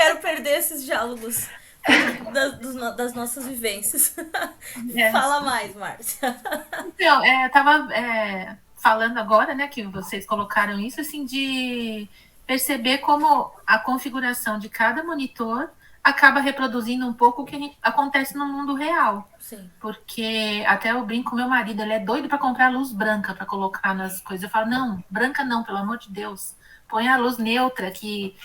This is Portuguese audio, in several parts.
quero perder esses diálogos das nossas vivências. É. Fala mais, Márcia. Então, eu tava falando agora, né, que vocês colocaram isso, assim, de perceber como a configuração de cada monitor acaba reproduzindo um pouco o que acontece no mundo real. Sim. Porque até eu brinco com meu marido, ele é doido para comprar luz branca para colocar nas coisas. Eu falo, não, branca não, pelo amor de Deus. Põe a luz neutra, que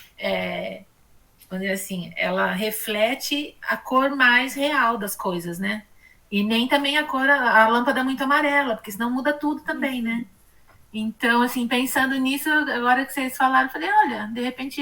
vamos dizer assim, ela reflete a cor mais real das coisas, né? E nem também a cor, a lâmpada muito amarela, porque senão muda tudo também, né? Então, assim, pensando nisso, agora que vocês falaram, eu falei, olha, de repente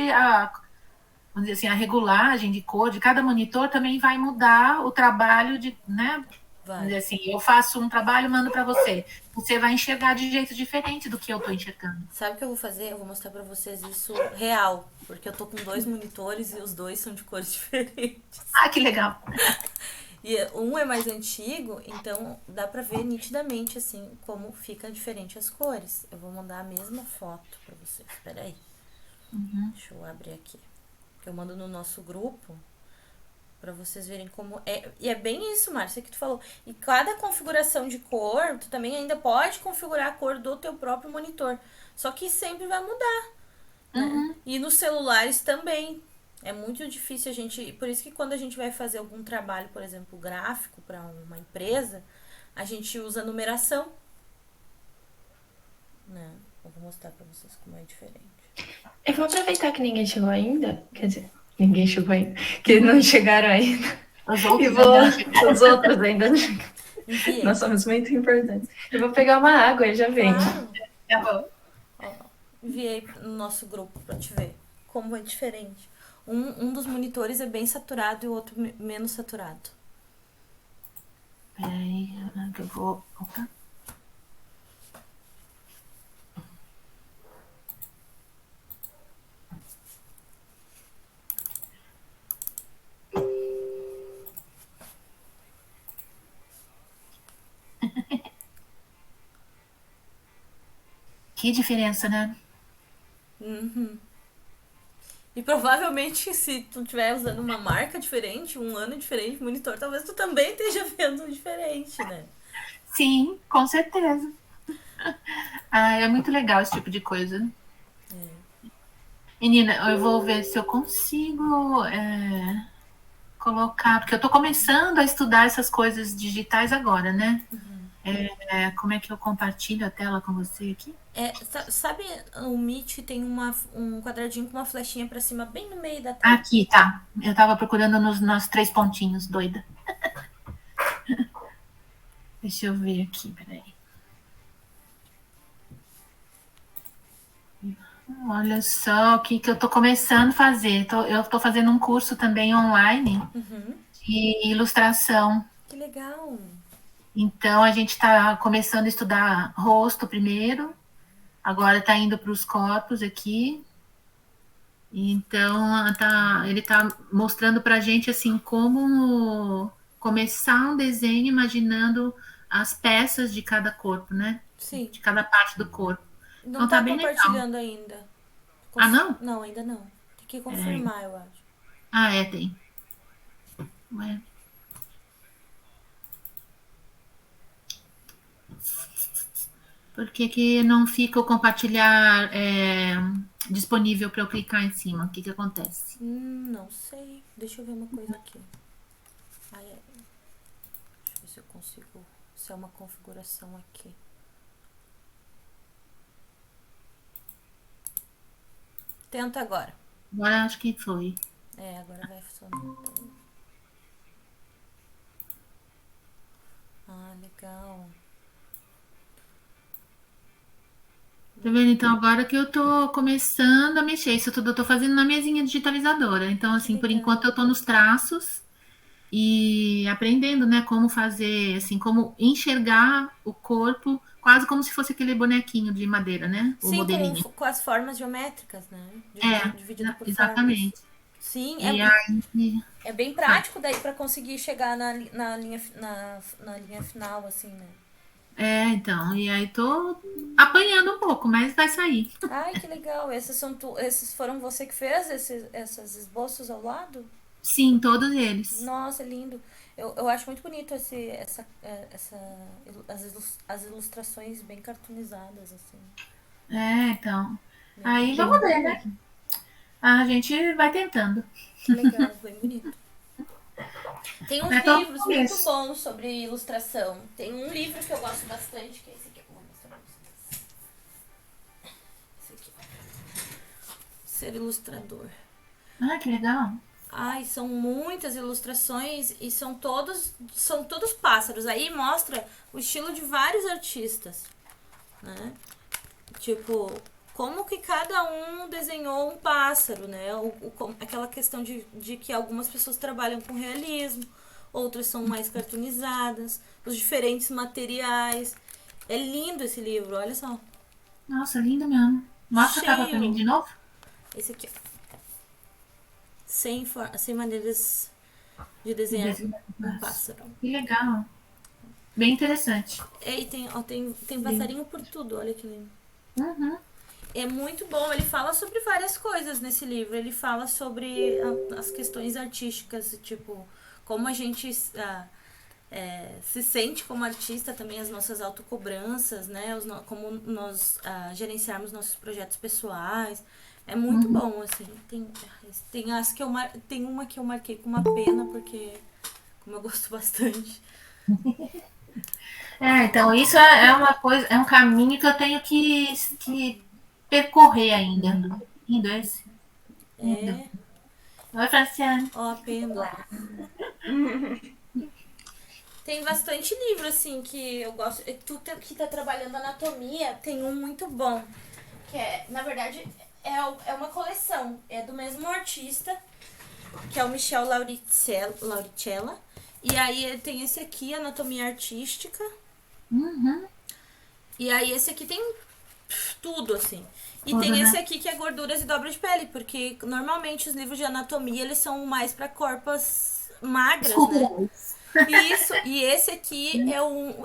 vamos dizer assim, a regulagem de cor de cada monitor também vai mudar o trabalho de, né? Vamos Vai. dizer assim, eu faço um trabalho, mando para você. Você vai enxergar de jeito diferente do que eu estou enxergando. Sabe o que eu vou fazer? Eu vou mostrar pra vocês isso real. Porque eu tô com dois monitores e os dois são de cores diferentes. Ah, que legal. E um é mais antigo, então dá pra ver nitidamente, assim, como fica diferente as cores. Eu vou mandar a mesma foto pra vocês. Espera aí. Deixa eu abrir aqui. Que eu mando no nosso grupo pra vocês verem como é. E é bem isso, Márcia, que tu falou. E cada configuração de cor, tu também ainda pode configurar a cor do teu próprio monitor. Só que sempre vai mudar, né? Uhum. E nos celulares também. É muito difícil a gente. Por isso que quando a gente vai fazer algum trabalho, por exemplo, gráfico para uma empresa, a gente usa numeração, né? Eu vou mostrar para vocês como é diferente. Eu vou aproveitar que ninguém chegou ainda. Quer dizer, ninguém chegou ainda. Que não chegaram ainda. Os E outros vou. ainda não chegaram. Os outros ainda não chegaram. Enviei. Nós somos muito importantes. Eu vou pegar uma água e já venho. Claro. Tá bom. Ó, enviei no nosso grupo pra te ver como é diferente. Um dos monitores é bem saturado e o outro menos saturado. Peraí, que eu vou. Opa. Que diferença, né? E provavelmente, se tu estiver usando uma marca diferente, um ano diferente de monitor, talvez tu também esteja vendo diferente, né? Sim, com certeza. Ah, é muito legal esse tipo de coisa. Menina, eu vou ver se eu consigo colocar, porque eu tô começando a estudar essas coisas digitais agora, né? Como é que eu compartilho a tela com você aqui? É, sabe, o Meet tem um quadradinho com uma flechinha pra cima bem no meio da tela. Aqui, tá. Eu tava procurando nos três pontinhos, doida. Deixa eu ver aqui, peraí. Olha só o que eu tô começando a fazer. Eu tô fazendo um curso também online de ilustração. Que legal! Então a gente está começando a estudar rosto primeiro, agora está indo para os corpos aqui. Então ele está mostrando para a gente assim como começar um desenho imaginando as peças de cada corpo, né? Sim. De cada parte do corpo. Não Então tá tá bem legal. compartilhando ainda. Ah, não? Não, ainda não. Tem que Peraí. confirmar, eu acho. Ah, tem. Ué. Por que, que não fica o compartilhar disponível para eu clicar em cima? O que, que acontece? Não sei. Deixa eu ver uma coisa aqui. Ai, ai. Deixa eu ver se eu consigo. Se é uma configuração aqui. Tenta agora. Agora acho que foi. É, agora vai funcionar. Ah, legal. Tá vendo? Então, agora que eu tô começando a mexer, isso tudo eu tô fazendo na mesinha digitalizadora. Então, Que assim, por enquanto legal. eu tô nos traços e aprendendo, né, como fazer, assim, como enxergar o corpo, quase como se fosse aquele bonequinho de madeira, né? O Sim, modelinho. com as formas geométricas, né? É, Dividido por formas. exatamente. Sim, E aí, é bem fala. prático daí pra conseguir chegar na linha final, assim, né? Então, e aí tô apanhando um pouco, mas vai sair. Ai, que legal. Esses foram você que fez esses esboços ao lado? Sim, todos eles. Nossa, lindo. Eu acho muito bonito as ilustrações bem cartoonizadas, assim. Então. Bem Aí bonito. vamos ver, né? A gente vai tentando. Que legal, bem bonito. Tem uns Mas tô no livros muito começo. bons sobre ilustração. Tem um livro que eu gosto bastante, que é esse aqui. Eu vou mostrar pra vocês. Esse aqui. Ser ilustrador. Que legal. Ai, são muitas ilustrações e são todos pássaros. Aí mostra o estilo de vários artistas, né? Tipo, como que cada um desenhou um pássaro, né? Aquela questão de que algumas pessoas trabalham com realismo, outras são mais cartoonizadas, os diferentes materiais. É lindo esse livro, olha só. Nossa, lindo mesmo. Mostra a capa pra mim Cheio. de novo. Esse aqui, ó. 100 maneiras de desenhar um pássaro. Que legal. Bem interessante. E tem passarinho por tudo, olha que lindo. Uhum. É muito bom, ele fala sobre várias coisas nesse livro. Ele fala sobre as questões artísticas, tipo, como a gente se sente como artista, também as nossas autocobranças, né? Como nós gerenciarmos nossos projetos pessoais. É muito bom, assim. Tem uma que eu marquei com uma pena, porque como eu gosto bastante. Então isso é uma coisa, é um caminho que eu tenho que percorrer ainda. Lindo esse. Lindo. É, Oi, Franciane. ó, a pena. Tem bastante livro, assim, que eu gosto. Que tá trabalhando anatomia, tem um muito bom. Que na verdade, é uma coleção. É do mesmo artista, que é o Michel Lauricella. E aí tem esse aqui, Anatomia Artística. Uhum. E aí esse aqui tem tudo, assim. E Tudo, tem esse né? aqui que é gorduras e dobra de pele, porque normalmente os livros de anatomia, eles são mais pra corpos magras, né? Isso, e esse aqui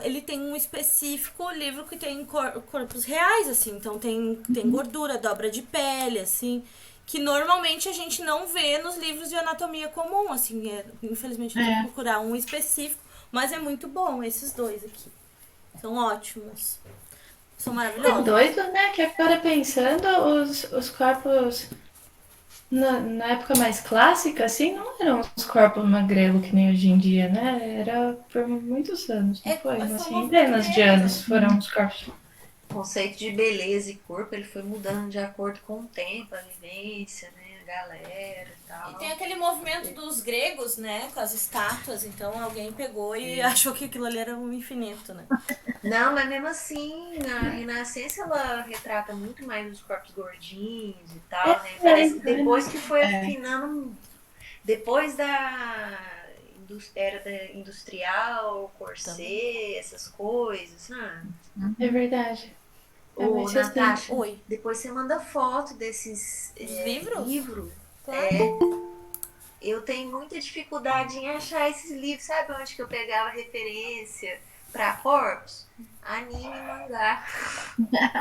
ele tem um específico livro que tem corpos reais, assim, então tem gordura, dobra de pele, assim, que normalmente a gente não vê nos livros de anatomia comum, assim, infelizmente eu tenho que procurar um específico, mas é muito bom esses dois aqui, são ótimos, são É maravilhosos. doido, né? Que agora pensando, os corpos na época mais clássica, assim, não eram os corpos magrelos que nem hoje em dia, né? Era por muitos anos, não foi? Foi um movimento Centenas de deles, anos né? foram os corpos. O conceito de beleza e corpo, ele foi mudando de acordo com o tempo, a vivência, né? A galera e tal. E tem aquele movimento dos gregos, né, com as estátuas, então alguém pegou e achou que aquilo ali era um infinito, né? Não, mas mesmo assim, a Renascença, ela retrata muito mais os corpos gordinhos e tal, né? Parece que depois que foi afinando, depois da era da industrial, corset, essas coisas, sabe? É verdade. Ô, Natasha, Oi. depois você manda foto desses livros? Claro. Eu tenho muita dificuldade em achar esses livros. Sabe onde que eu pegava referência para corpos? Anime e mangá.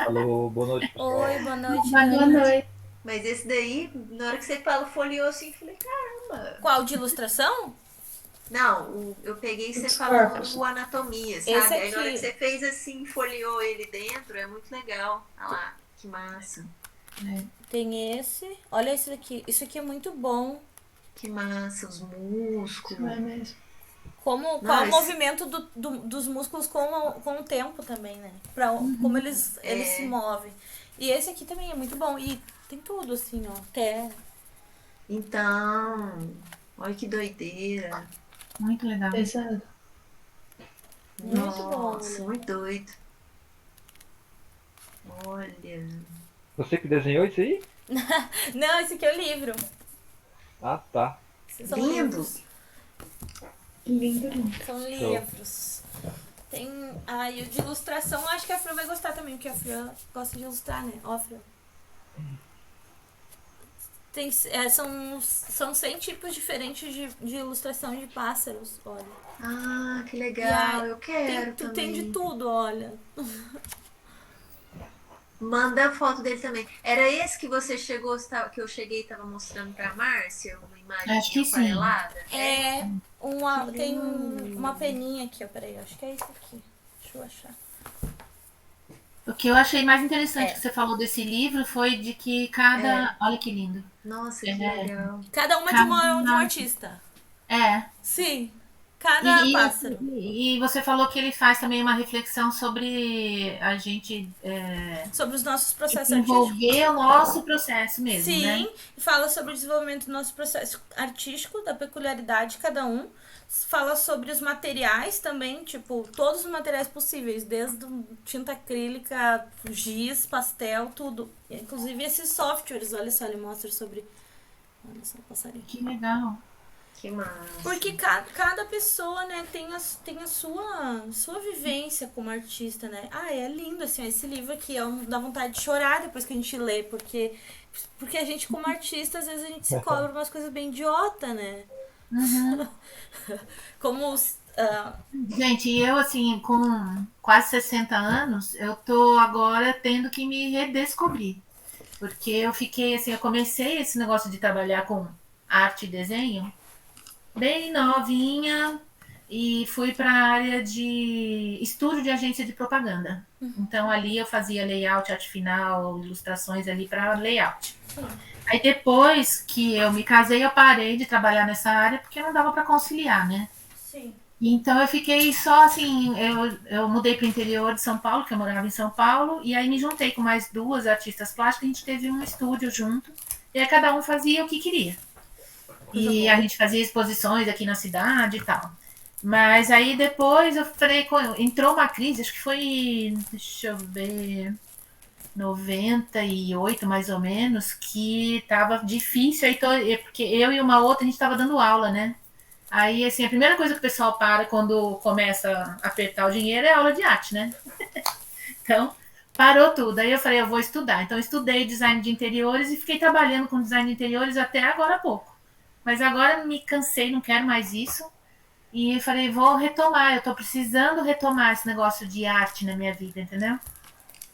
Alô, boa noite, pessoal. Oi, boa noite. Boa noite. Mas esse daí, na hora que você fala, folheou assim, eu falei, caramba. Qual, de ilustração? Não, eu peguei e você Os falando corpos. o anatomia, sabe? Esse Aí na hora aqui. que você fez assim, folheou ele dentro, é muito legal. Olha lá, que massa. Tem esse. Olha esse daqui. Isso aqui é muito bom. Que massa, os músculos. Não é mesmo? Qual o Nice. movimento dos músculos com o tempo também, né? Como eles se movem. E esse aqui também é muito bom. E tem tudo, assim, ó. Até. Então, olha que doideira. Muito legal. Exato. Muito bom. Nossa, muito doido. Olha. Você que desenhou isso aí? Não, esse aqui é o livro. Ah, tá. São Lindo. livros. Lindo, lindo. São livros. Tem. E o de ilustração, acho que a Fran vai gostar também, porque a Fran gosta de ilustrar, né? Ó, Fran. são 100 tipos diferentes de ilustração de pássaros, olha. Ah, que E legal, aí, eu quero tem de também. tudo, olha. Manda a foto dele também. Era esse que você chegou, que eu cheguei e tava mostrando pra Márcia, uma Acho imagem que sim. aquarelada? Que Tem lindo. uma peninha aqui, ó, peraí, acho que é isso aqui. Deixa eu achar. O que eu achei mais interessante É. que você falou desse livro foi de que cada. Olha que lindo. Nossa, que É, legal. Cada uma de um cada. artista. É. Sim, cada E, pássaro. e você falou que ele faz também uma reflexão sobre a gente Sobre os nossos processos artísticos. desenvolver o nosso processo mesmo, né? Sim, fala sobre o desenvolvimento do nosso processo artístico, da peculiaridade de cada um. Fala sobre os materiais também, tipo, todos os materiais possíveis, desde tinta acrílica, giz, pastel, tudo. Inclusive esses softwares, olha só, ele mostra sobre. Olha só o passarinho. Que legal. Que massa. Porque cada pessoa, né, tem a sua vivência como artista, né? Ah, é lindo, assim, esse livro aqui, dá vontade de chorar depois que a gente lê, porque a gente, como artista, às vezes a gente se cobra umas coisas bem idiota, né? Uhum. Como Gente, eu assim, com quase 60 anos, eu tô agora tendo que me redescobrir. Porque eu fiquei assim, eu comecei esse negócio de trabalhar com arte e desenho bem novinha e fui para a área de estúdio de agência de propaganda. Então ali eu fazia layout, arte final, ilustrações ali para layout. Aí depois que eu me casei, eu parei de trabalhar nessa área porque não dava para conciliar, né? sim. Então eu fiquei só assim, eu mudei para o interior de São Paulo, que eu morava em São Paulo, e aí me juntei com mais duas artistas plásticas, a gente teve um estúdio junto, e aí cada um fazia o que queria. E a gente fazia exposições aqui na cidade e tal. Mas aí depois eu falei, entrou uma crise, acho que foi, deixa eu ver, 98 mais ou menos, que tava difícil, aí porque eu e uma outra a gente tava dando aula, né? Aí, assim, a primeira coisa que o pessoal para quando começa a apertar o dinheiro é a aula de arte, né? Então, parou tudo. Aí eu falei, eu vou estudar. Então, eu estudei design de interiores e fiquei trabalhando com design de interiores até agora há pouco. Mas agora me cansei, não quero mais isso. E falei, vou retomar. Eu tô precisando retomar esse negócio de arte na minha vida, entendeu?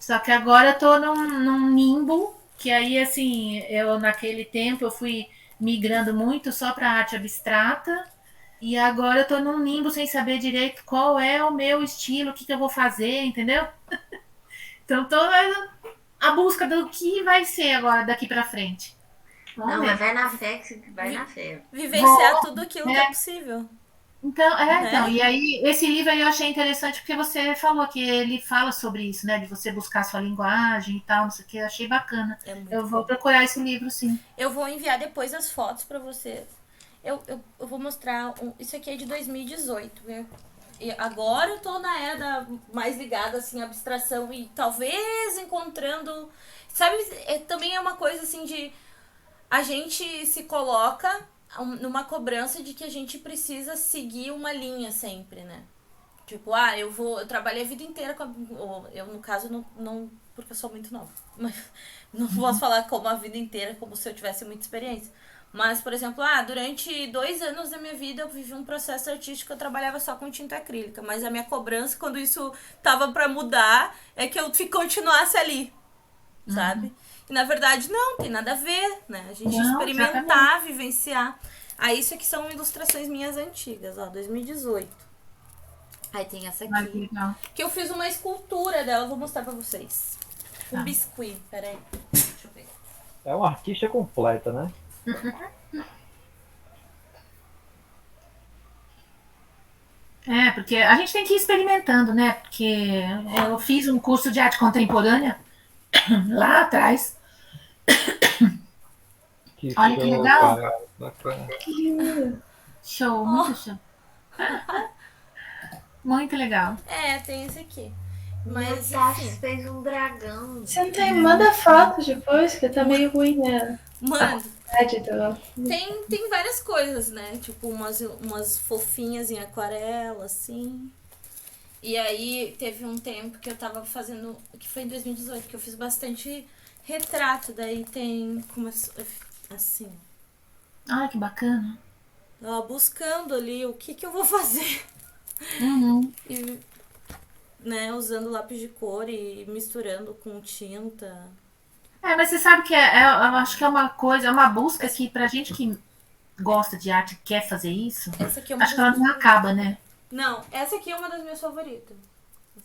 Só que agora eu tô num limbo, que aí, assim, eu naquele tempo eu fui migrando muito só para arte abstrata. E agora eu tô num limbo sem saber direito qual é o meu estilo, o que eu vou fazer, entendeu? Então tô à busca do que vai ser agora daqui pra frente. Vamos Não, ver. mas vai na fé, vai na fé. Vivenciar tudo aquilo que é possível. Então, Né? e aí, esse livro aí eu achei interessante porque você falou que ele fala sobre isso, né? De você buscar sua linguagem e tal, não sei o que, eu achei bacana. É muito Eu vou bom. procurar esse livro, sim. Eu vou enviar depois as fotos pra vocês. Eu vou mostrar. Isso aqui é de 2018, né? E agora eu tô na era mais ligada, assim, à abstração e talvez encontrando. Sabe, também é uma coisa assim de. A gente se coloca numa cobrança de que a gente precisa seguir uma linha sempre, né? Tipo, eu trabalhei a vida inteira com eu, no caso, não porque eu sou muito nova. Mas não posso falar como a vida inteira, como se eu tivesse muita experiência. Mas, por exemplo, durante 2 anos da minha vida eu vivi um processo artístico, eu trabalhava só com tinta acrílica. Mas a minha cobrança, quando isso tava pra mudar, é que eu continuasse ali, sabe? E na verdade não, tem nada a ver, né? A gente Não, experimentar, vivenciar. Aí isso aqui são ilustrações minhas antigas, ó, 2018. Aí tem essa mas aqui, legal. que eu fiz uma escultura dela, vou mostrar pra vocês. Um Tá. biscuit, peraí. Deixa eu ver. É uma artista completa, né? É, porque a gente tem que ir experimentando, né? Porque eu fiz um curso de arte contemporânea lá atrás. Que Olha que show, legal. cara. Bacana. Que lindo. Show, muito show. Muito legal. Tem esse aqui. Mas Mas, Tassi enfim, fez um dragão. Você não tem. Manda foto depois, que tá meio ruim, né? mano, tem várias coisas, né? Tipo, umas fofinhas em aquarela, assim. E aí, teve um tempo que eu tava fazendo, que foi em 2018, que eu fiz bastante retrato. Daí tem, Assim. Ai, que bacana. Ó, buscando ali o que eu vou fazer. Uhum. E, né, usando lápis de cor e misturando com tinta. Mas você sabe que eu acho que é uma coisa, é uma busca que pra gente que gosta de arte, quer fazer isso, Essa aqui é uma acho que das ela minhas não favoritas. acaba, né? Não, essa aqui é uma das minhas favoritas.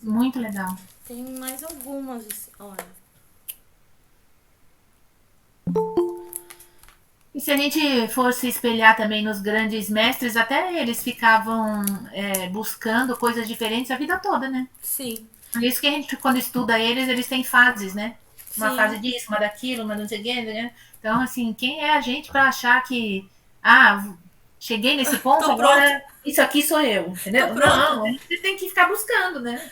Muito legal. Tem mais algumas, assim, olha. E se a gente for se espelhar também nos grandes mestres, até eles ficavam buscando coisas diferentes a vida toda, né? Sim, Por isso que a gente, quando estuda eles, eles têm fases, né? Uma sim. fase disso, uma daquilo, uma não sei o quê, né? Então, assim, quem é a gente para achar que, cheguei nesse ponto, Tô pronta, agora isso aqui sou eu, tô entendeu? pronta. Não, a gente tem que ficar buscando, né?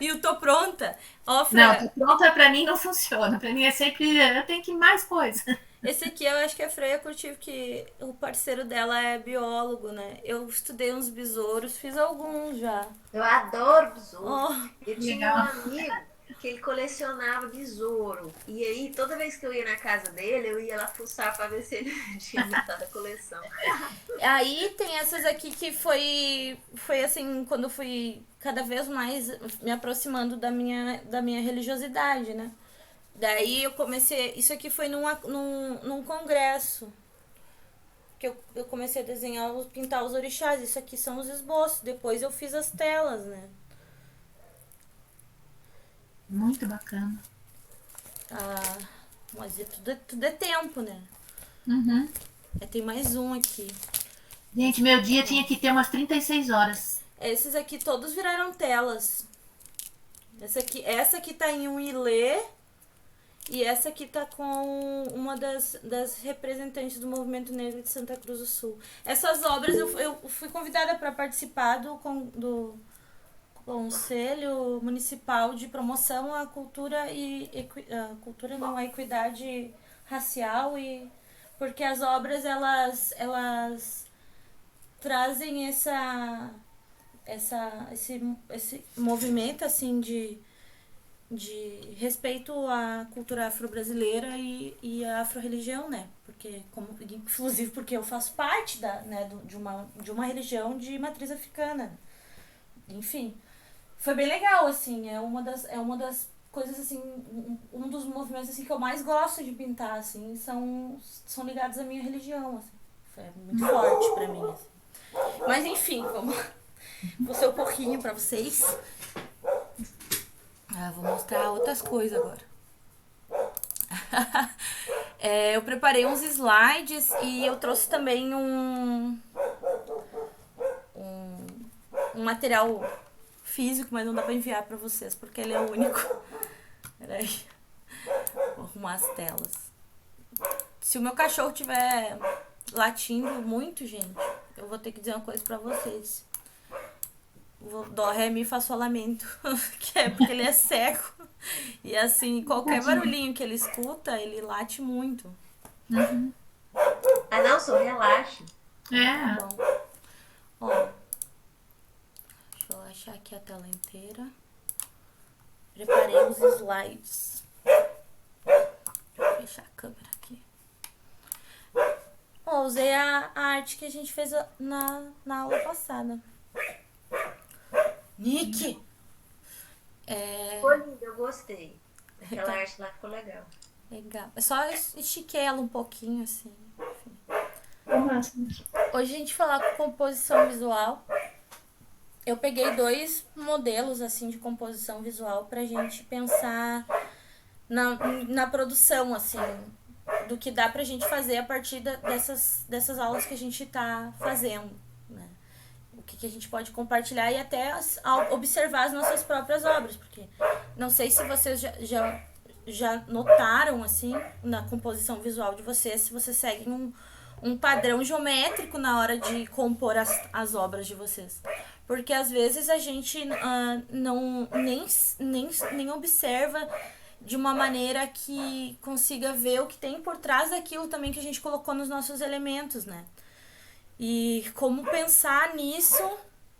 E eu tô pronta. Ó, Não, Fran, tô pronta para mim não funciona. Para mim é sempre, eu tenho que ir mais coisa. esse aqui eu acho que a Freya curtiu, que o parceiro dela é biólogo, né? Eu estudei uns besouros, fiz alguns já. Eu adoro besouro. Oh, Eu tinha um Legal. amigo que ele colecionava besouro. E aí, toda vez que eu ia na casa dele, eu ia lá fuçar pra ver se ele tinha metade da coleção. aí tem essas aqui que foi assim, quando eu fui cada vez mais me aproximando da minha religiosidade, né? Daí eu comecei. Isso aqui foi num congresso. Que eu comecei a desenhar, pintar os orixás. Isso aqui são os esboços. Depois eu fiz as telas, né? Muito bacana. Ah, mas tudo é tempo, né? Uhum. Tem mais um aqui. Gente, meu dia tinha que ter umas 36 horas. Esses aqui todos viraram telas. Essa aqui tá em um ilê. E essa aqui tá com uma das representantes do movimento negro de Santa Cruz do Sul. Essas obras eu fui convidada para participar do Conselho Municipal de Promoção à Cultura cultura não, à equidade racial, e porque as obras elas trazem esse movimento assim de respeito à cultura afro-brasileira e à afro-religião, né? Porque, inclusive porque eu faço parte de uma religião de matriz africana. Enfim, foi bem legal, assim, é uma das coisas, assim, um dos movimentos, assim, que eu mais gosto de pintar, assim, são ligados à minha religião, assim. Foi muito forte pra mim, assim. Mas, enfim, vou ser um pouquinho pra vocês. Vou mostrar outras coisas agora. Eu preparei uns slides e eu trouxe também um material físico, mas não dá pra enviar pra vocês porque ele é único. Peraí. Vou arrumar as telas. Se o meu cachorro tiver latindo muito, gente, eu vou ter que dizer uma coisa pra vocês. Dó, ré, mi, fá, sol, lamento. Que é porque ele é cego. E assim, qualquer barulhinho que ele escuta, ele late muito. Uhum. Ah, não, só relaxe. É. Tá bom. Ó. Deixa eu achar aqui a tela inteira. Preparei os slides. Deixa eu fechar a câmera aqui. Ó, usei a arte que a gente fez na aula passada. Nick! Foi lindo, eu gostei. Aquela arte lá ficou legal. Legal. Eu só estiquei ela um pouquinho, assim. Enfim. Massa. Hoje a gente falar com composição visual. Eu peguei 2 modelos, assim, de composição visual pra gente pensar na produção, assim, do que dá pra gente fazer a partir dessas aulas que a gente tá fazendo, né? O que a gente pode compartilhar e até observar as nossas próprias obras, porque não sei se vocês já notaram, assim, na composição visual de vocês, se vocês seguem um padrão geométrico na hora de compor as obras de vocês. Porque às vezes a gente não nem observa de uma maneira que consiga ver o que tem por trás daquilo também que a gente colocou nos nossos elementos, né? E como pensar nisso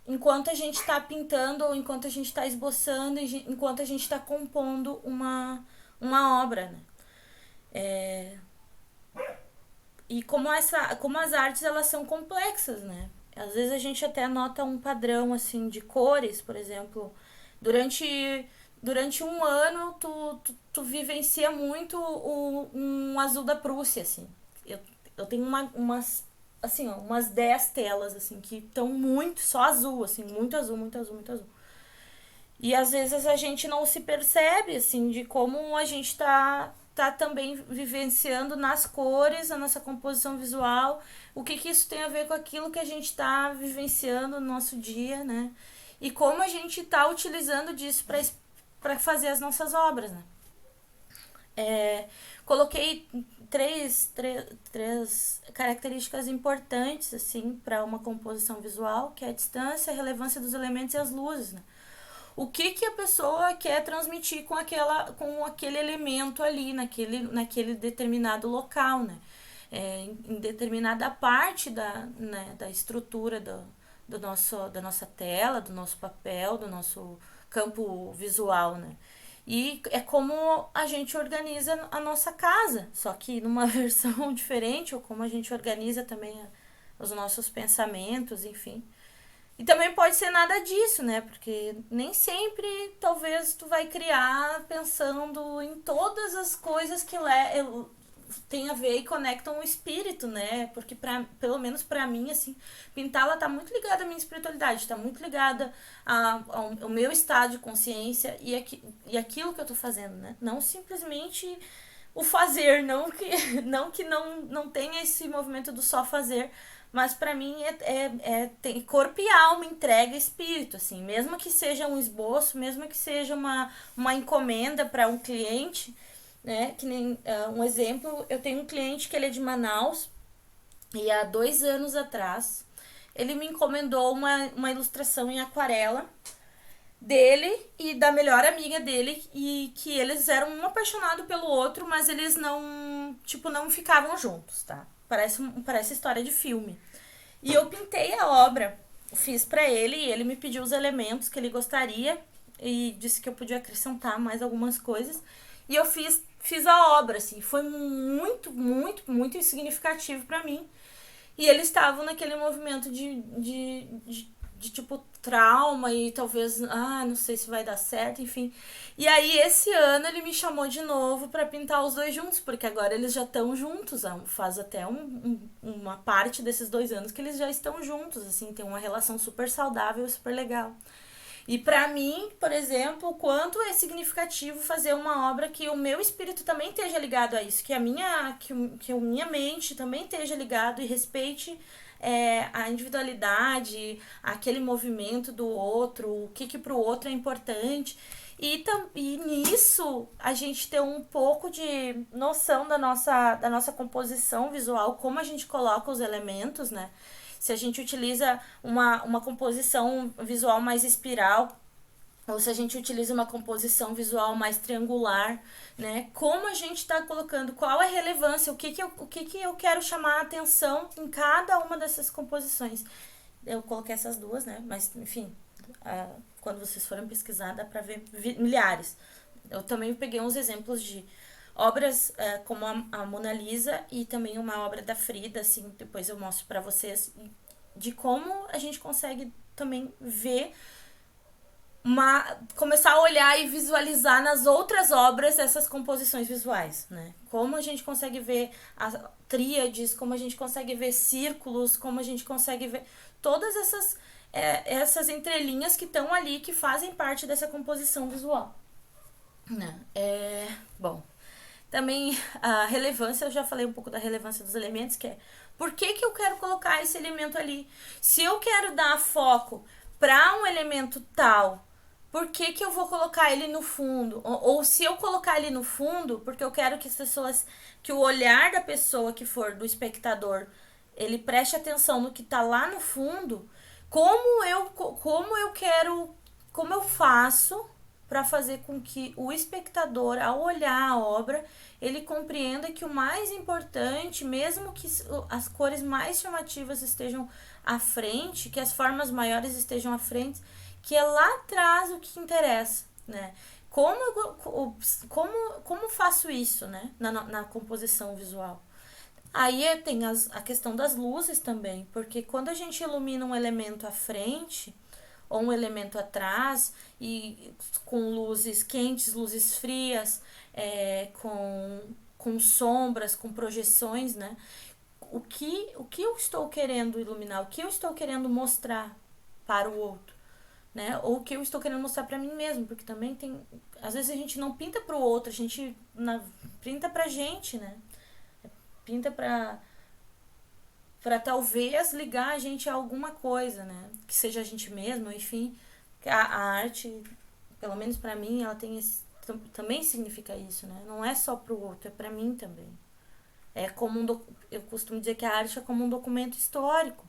enquanto a gente está pintando, ou enquanto a gente está esboçando, enquanto a gente está compondo uma obra, né? e como as artes elas são complexas, né? Às vezes a gente até nota um padrão assim de cores, por exemplo, durante um ano tu vivencia muito um azul da Prússia, assim. Eu tenho umas assim, ó, umas 10 telas assim que estão muito só azul, assim, muito azul, muito azul, muito azul. E às vezes a gente não se percebe, assim, de como a gente tá também vivenciando nas cores, a nossa composição visual, o que isso tem a ver com aquilo que a gente tá vivenciando no nosso dia, né? E como a gente tá utilizando disso para fazer as nossas obras, né? Coloquei três características importantes, assim, para uma composição visual, que é a distância, a relevância dos elementos e as luzes, né? O que a pessoa quer transmitir com aquele elemento ali, naquele determinado local, né? Em determinada parte da estrutura da nossa tela, do nosso papel, do nosso campo visual, né? E é como a gente organiza a nossa casa, só que numa versão diferente, ou como a gente organiza também os nossos pensamentos, enfim. E também pode ser nada disso, né? Porque nem sempre, talvez, tu vai criar pensando em todas as coisas que tem a ver e conectam o espírito, né? Porque, pelo menos pra mim, assim, pintar, ela tá muito ligada à minha espiritualidade, tá muito ligada ao meu estado de consciência e aquilo que eu tô fazendo, né? Não simplesmente o fazer, não que não tenha esse movimento do só fazer, mas pra mim tem corpo e alma, entrega espírito, assim, mesmo que seja um esboço, mesmo que seja uma encomenda para um cliente, né, que nem um exemplo, eu tenho um cliente que ele é de Manaus e há 2 anos atrás ele me encomendou uma ilustração em aquarela dele e da melhor amiga dele, e que eles eram um apaixonado pelo outro, mas eles não ficavam juntos, tá? Parece história de filme. E eu pintei a obra, fiz pra ele, e ele me pediu os elementos que ele gostaria e disse que eu podia acrescentar mais algumas coisas. E eu fiz a obra, assim, foi muito, muito, muito significativo pra mim. E eles estavam naquele movimento de tipo trauma e talvez, não sei se vai dar certo, enfim. E aí esse ano ele me chamou de novo pra pintar os dois juntos, porque agora eles já estão juntos, faz até uma parte desses 2 anos que eles já estão juntos, assim, tem uma relação super saudável e super legal. E pra mim, por exemplo, o quanto é significativo fazer uma obra que o meu espírito também esteja ligado a isso, que a minha mente também esteja ligado e respeite a individualidade, aquele movimento do outro, o que pro outro é importante. E nisso a gente ter um pouco de noção da nossa composição visual, como a gente coloca os elementos, né? Se a gente utiliza uma composição visual mais espiral, ou se a gente utiliza uma composição visual mais triangular, né? Como a gente está colocando, qual é a relevância, o que eu quero chamar a atenção em cada uma dessas composições. Eu coloquei essas duas, né? Mas, enfim, quando vocês forem pesquisar, dá para ver milhares. Eu também peguei uns exemplos de obras como a Mona Lisa e também uma obra da Frida, assim, depois eu mostro para vocês, de como a gente consegue também ver, começar a olhar e visualizar nas outras obras essas composições visuais, né? Como a gente consegue ver as tríades, como a gente consegue ver círculos, como a gente consegue ver todas essas entrelinhas que estão ali, que fazem parte dessa composição visual, né? Bom, também a relevância, eu já falei um pouco da relevância dos elementos, que é por que eu quero colocar esse elemento ali? Se eu quero dar foco para um elemento tal, por que eu vou colocar ele no fundo? Ou se eu colocar ele no fundo, porque eu quero que o olhar da pessoa que for, do espectador, ele preste atenção no que tá lá no fundo, como eu faço para fazer com que o espectador, ao olhar a obra, ele compreenda que o mais importante, mesmo que as cores mais chamativas estejam à frente, que as formas maiores estejam à frente, que é lá atrás o que interessa, né? Como faço isso, né? Na composição visual? Aí tem a questão das luzes também, porque quando a gente ilumina um elemento à frente ou um elemento atrás, e com luzes quentes, luzes frias, com sombras, com projeções, né? O que eu estou querendo iluminar, o que eu estou querendo mostrar para o outro, né? Ou o que eu estou querendo mostrar para mim mesmo, porque também tem, às vezes a gente não pinta para o outro, a gente pinta pra gente, né? Pinta para talvez ligar a gente a alguma coisa, né? Que seja a gente mesmo, enfim. A arte, pelo menos para mim, ela tem também significa isso, né? Não é só pro outro, é para mim também. É como eu costumo dizer que a arte é como um documento histórico,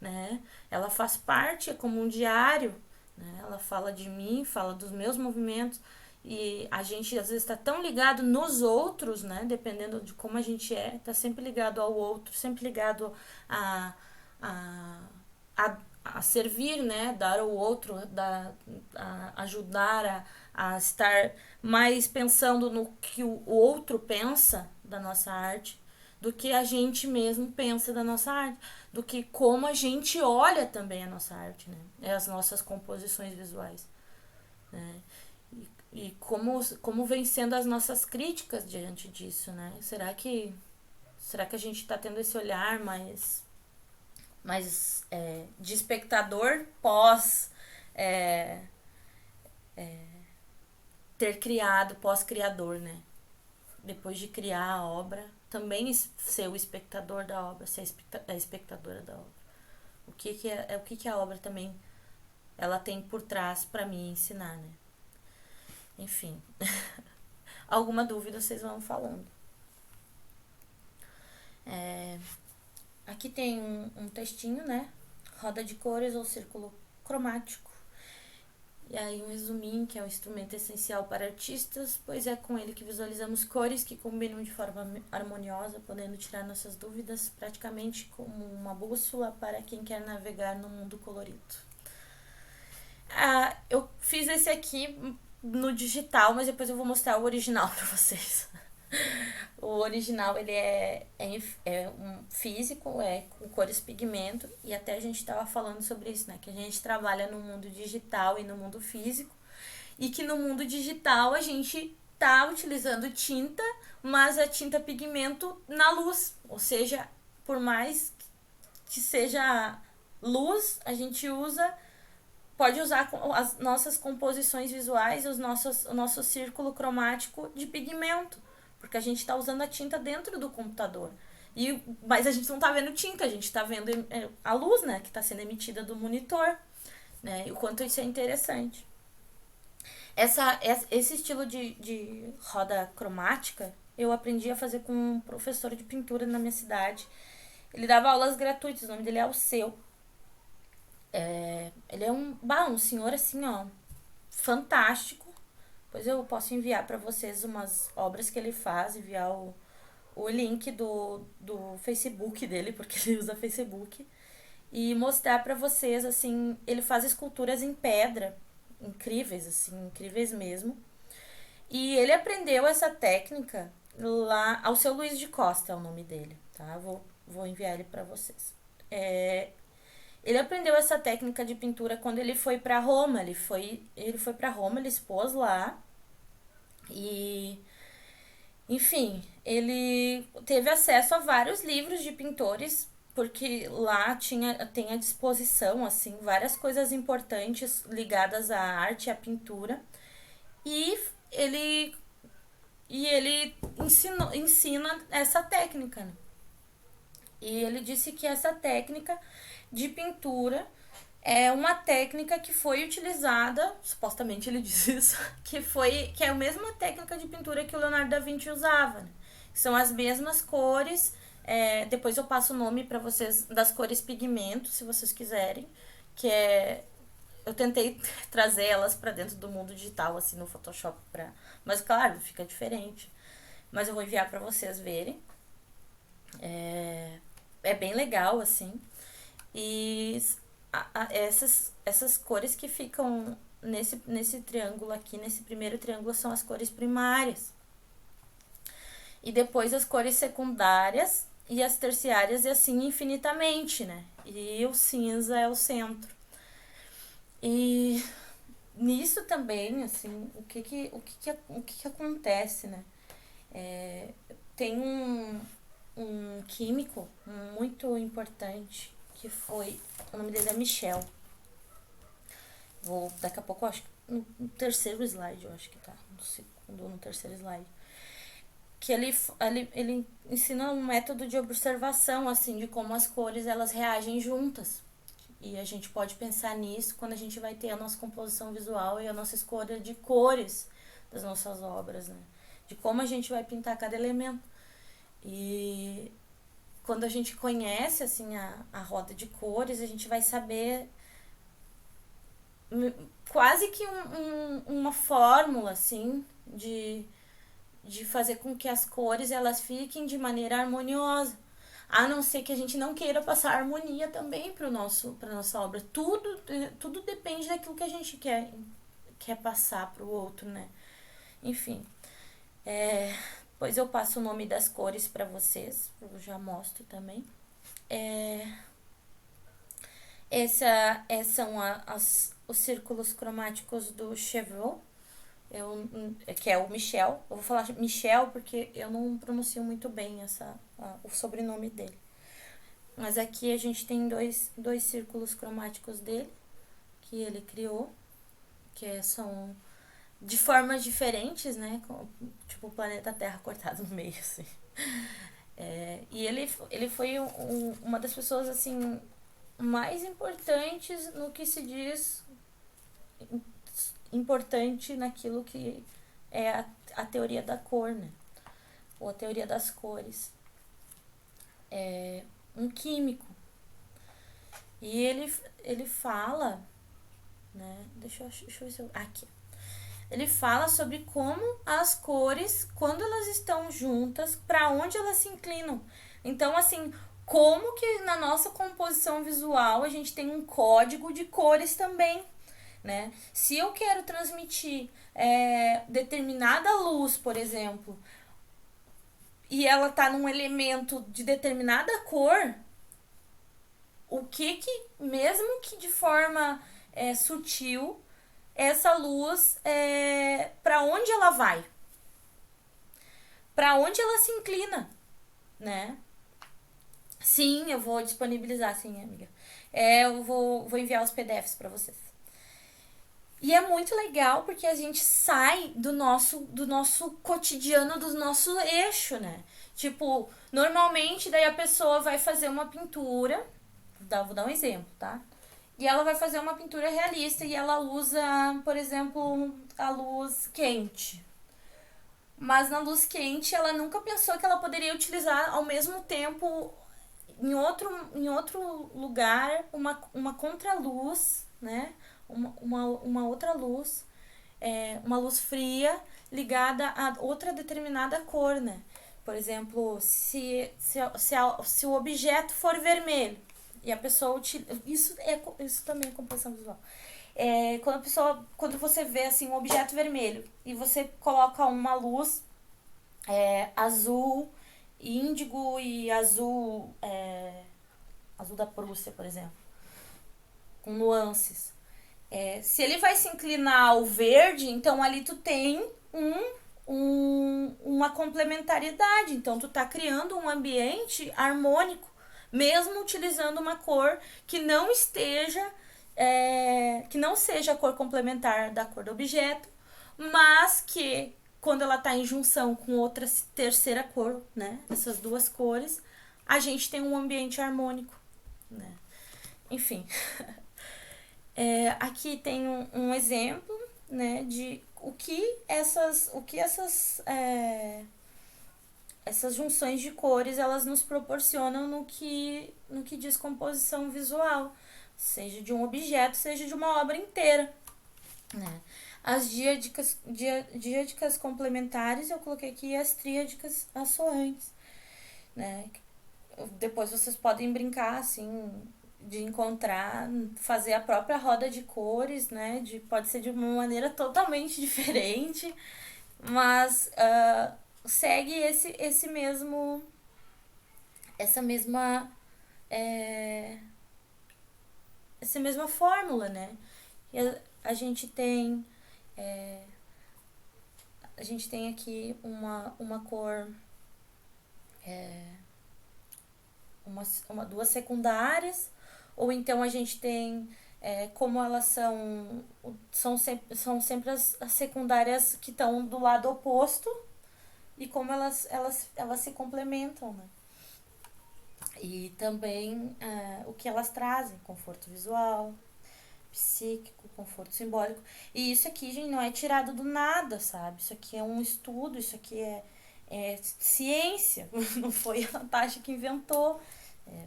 né? Ela faz parte, é como um diário, né? Ela fala de mim, fala dos meus movimentos, e a gente às vezes está tão ligado nos outros, né? Dependendo de como a gente tá sempre ligado ao outro, sempre ligado a, a, a servir, né? Dar ao outro, a ajudar a estar mais pensando no que o outro pensa da nossa arte, do que a gente mesmo pensa da nossa arte, do que como a gente olha também a nossa arte, né? As nossas composições visuais, né? E como vem sendo as nossas críticas diante disso, né? Será que a gente está tendo esse olhar mais de espectador pós ter criado, pós-criador, né? Depois de criar a obra, também ser o espectador da obra, ser a espectadora da obra. O que a obra também ela tem por trás para me ensinar, né? Enfim. Alguma dúvida vocês vão falando. Aqui tem um textinho, né? Roda de cores ou círculo cromático. E aí um resuminho, que é um instrumento essencial para artistas, pois é com ele que visualizamos cores que combinam de forma harmoniosa, podendo tirar nossas dúvidas, praticamente como uma bússola para quem quer navegar no mundo colorido. Eu fiz esse aqui no digital, mas depois eu vou mostrar o original para vocês. O original, ele é um físico, com cores pigmento, e até a gente estava falando sobre isso, né? Que a gente trabalha no mundo digital e no mundo físico, e que no mundo digital a gente tá utilizando tinta, mas a tinta pigmento na luz, ou seja, por mais que seja luz, a gente pode usar as nossas composições visuais, o nosso círculo cromático de pigmento, porque a gente está usando a tinta dentro do computador. Mas a gente não está vendo tinta, a gente está vendo a luz, né, que está sendo emitida do monitor, né, e o quanto isso é interessante. Esse estilo de roda cromática eu aprendi a fazer com um professor de pintura na minha cidade. Ele dava aulas gratuitas, o nome dele é Alceu. Ele é um senhor assim, ó, fantástico. Depois eu posso enviar para vocês umas obras que ele faz, enviar o link do Facebook dele, porque ele usa Facebook, e mostrar para vocês, assim, ele faz esculturas em pedra, incríveis, assim, incríveis mesmo. E ele aprendeu essa técnica lá, ao Seu Luiz de Costa é o nome dele, tá? Vou enviar ele para vocês. Ele aprendeu essa técnica de pintura quando ele foi para Roma. Ele foi para Roma, ele expôs lá. E, enfim, ele teve acesso a vários livros de pintores, porque lá tem à disposição, assim, várias coisas importantes ligadas à arte e à pintura. E ele ensina essa técnica, né? E ele disse que essa técnica de pintura é uma técnica que foi utilizada, supostamente ele disse isso, que é a mesma técnica de pintura que o Leonardo da Vinci usava, né? São as mesmas cores. Depois eu passo o nome para vocês das cores pigmento, se vocês quiserem, eu tentei trazer elas para dentro do mundo digital, assim, no Photoshop, mas claro, fica diferente. Mas eu vou enviar para vocês verem. É bem legal, assim. E essas cores que ficam nesse triângulo aqui, nesse primeiro triângulo, são as cores primárias. E depois as cores secundárias e as terciárias e assim infinitamente, né? E o cinza é o centro. E nisso também, assim, o que acontece, né? Tem um químico muito importante que foi, o nome dele é Michel. Daqui a pouco, eu acho que no terceiro slide, eu acho que tá, no segundo ou no terceiro slide, que ele ensina um método de observação, assim, de como as cores, elas reagem juntas. E a gente pode pensar nisso quando a gente vai ter a nossa composição visual e a nossa escolha de cores das nossas obras, né? De como a gente vai pintar cada elemento. E quando a gente conhece, assim, a roda de cores, a gente vai saber quase que uma fórmula, assim, de fazer com que as cores, elas fiquem de maneira harmoniosa. A não ser que a gente não queira passar harmonia também para nossa obra. Tudo depende daquilo que a gente quer passar para o outro, né? Enfim. Depois eu passo o nome das cores para vocês. Eu já mostro também. São os círculos cromáticos do Chevreul. Que é o Michel. Eu vou falar Michel porque eu não pronuncio muito bem o sobrenome dele. Mas aqui a gente tem dois círculos cromáticos dele, que ele criou, que são de formas diferentes, né? Tipo o planeta Terra cortado no meio, assim. E ele foi uma das pessoas, assim, mais importantes no que se diz importante naquilo que é a teoria da cor, né? Ou a teoria das cores. É um químico. E ele fala, né? Deixa eu ver se eu... Aqui. Ele fala sobre como as cores, quando elas estão juntas, para onde elas se inclinam. Então, assim, como que na nossa composição visual a gente tem um código de cores também, né? Se eu quero transmitir determinada luz, por exemplo, e ela tá num elemento de determinada cor, o que mesmo que de forma sutil, essa luz, para onde ela vai? Para onde ela se inclina, né? Sim, eu vou disponibilizar, sim, amiga. Eu vou enviar os PDFs para vocês. E é muito legal porque a gente sai do nosso cotidiano, do nosso eixo, né? Tipo, normalmente daí a pessoa vai fazer uma pintura, vou dar um exemplo, tá? E ela vai fazer uma pintura realista e ela usa, por exemplo, a luz quente. Mas na luz quente ela nunca pensou que ela poderia utilizar ao mesmo tempo em outro lugar uma contraluz, né? Uma outra luz, uma luz fria ligada a outra determinada cor, né? Por exemplo, se o objeto for vermelho e a pessoa isso também é composição visual. Quando você vê assim um objeto vermelho e você coloca uma luz azul, índigo e azul da Prússia, por exemplo, com nuances. Se ele vai se inclinar ao verde, então ali tu tem uma complementariedade. Então tu tá criando um ambiente harmônico, mesmo utilizando uma cor que não esteja, que não seja a cor complementar da cor do objeto, mas que quando ela tá em junção com outra terceira cor, né? Essas duas cores, a gente tem um ambiente harmônico, né? Enfim. Aqui tem um exemplo, né, de o que essas junções de cores elas nos proporcionam no que diz composição visual, seja de um objeto, seja de uma obra inteira, né? As diádicas complementares eu coloquei aqui, as tríadicas assoantes, né? Depois vocês podem brincar assim de encontrar, fazer a própria roda de cores, né? Pode ser de uma maneira totalmente diferente, mas segue esse mesmo essa mesma é, essa mesma fórmula, né? E a gente tem a gente tem aqui uma cor duas secundárias, ou então a gente tem como elas são sempre as secundárias que estão do lado oposto e como elas se complementam, né? E também o que elas trazem, conforto visual, psíquico, conforto simbólico. E isso aqui, gente, não é tirado do nada, sabe? Isso aqui é um estudo, isso aqui é ciência. Não foi a Natasha que inventou.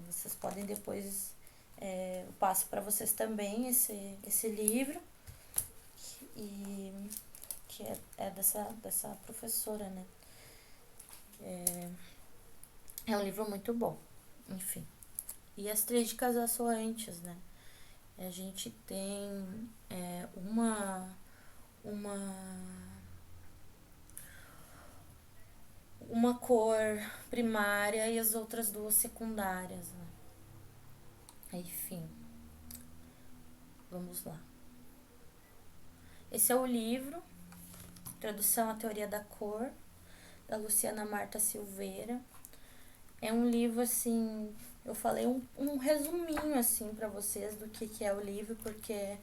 Vocês podem depois... eu passo para vocês também esse livro. Que é dessa professora, né? É um livro muito bom. Enfim. E as tríadicas assoantes, né? A gente tem uma cor primária e as outras duas secundárias, né? Enfim, vamos lá. Esse é o livro Tradução à Teoria da Cor, da Luciana Marta Silveira. É um livro, assim, eu falei um resuminho, assim, pra vocês do que é o livro, porque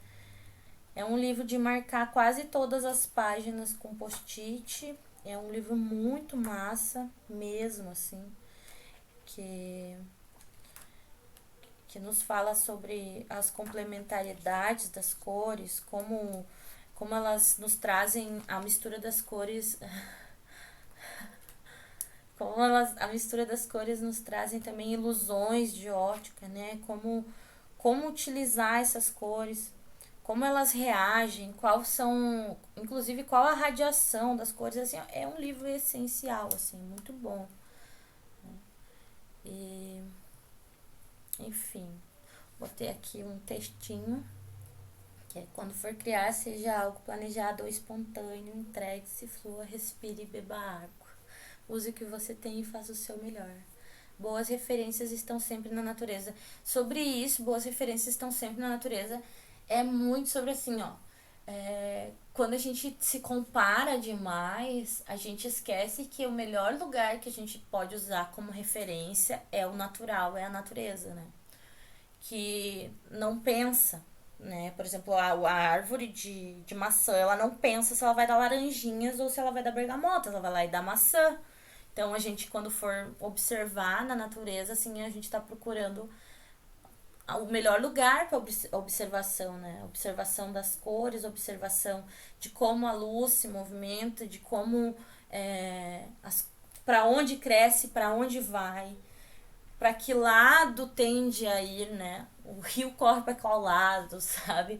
é um livro de marcar quase todas as páginas com post-it. É um livro muito massa, mesmo, assim, que nos fala sobre as complementariedades das cores, como elas nos trazem a mistura das cores... a mistura das cores nos trazem também ilusões de ótica, né? Como utilizar essas cores, como elas reagem, inclusive qual a radiação das cores, assim, é um livro essencial, assim, muito bom. E, enfim, botei aqui um textinho, que é: quando for criar, seja algo planejado ou espontâneo, entregue-se, flua, respire e beba água. Use o que você tem e faça o seu melhor. Boas referências estão sempre na natureza. Sobre isso, boas referências estão sempre na natureza. É muito sobre assim, ó. Quando a gente se compara demais, a gente esquece que o melhor lugar que a gente pode usar como referência é o natural, é a natureza, né? Que não pensa, né? Por exemplo, a árvore de maçã, ela não pensa se ela vai dar laranjinhas ou se ela vai dar bergamotas, ela vai lá e dá maçã. Então, a gente, quando for observar na natureza, assim, a gente tá procurando o melhor lugar para observação, né? Observação das cores, observação de como a luz se movimenta, de como para onde cresce, para onde vai, para que lado tende a ir, né? O rio corre para qual lado, sabe?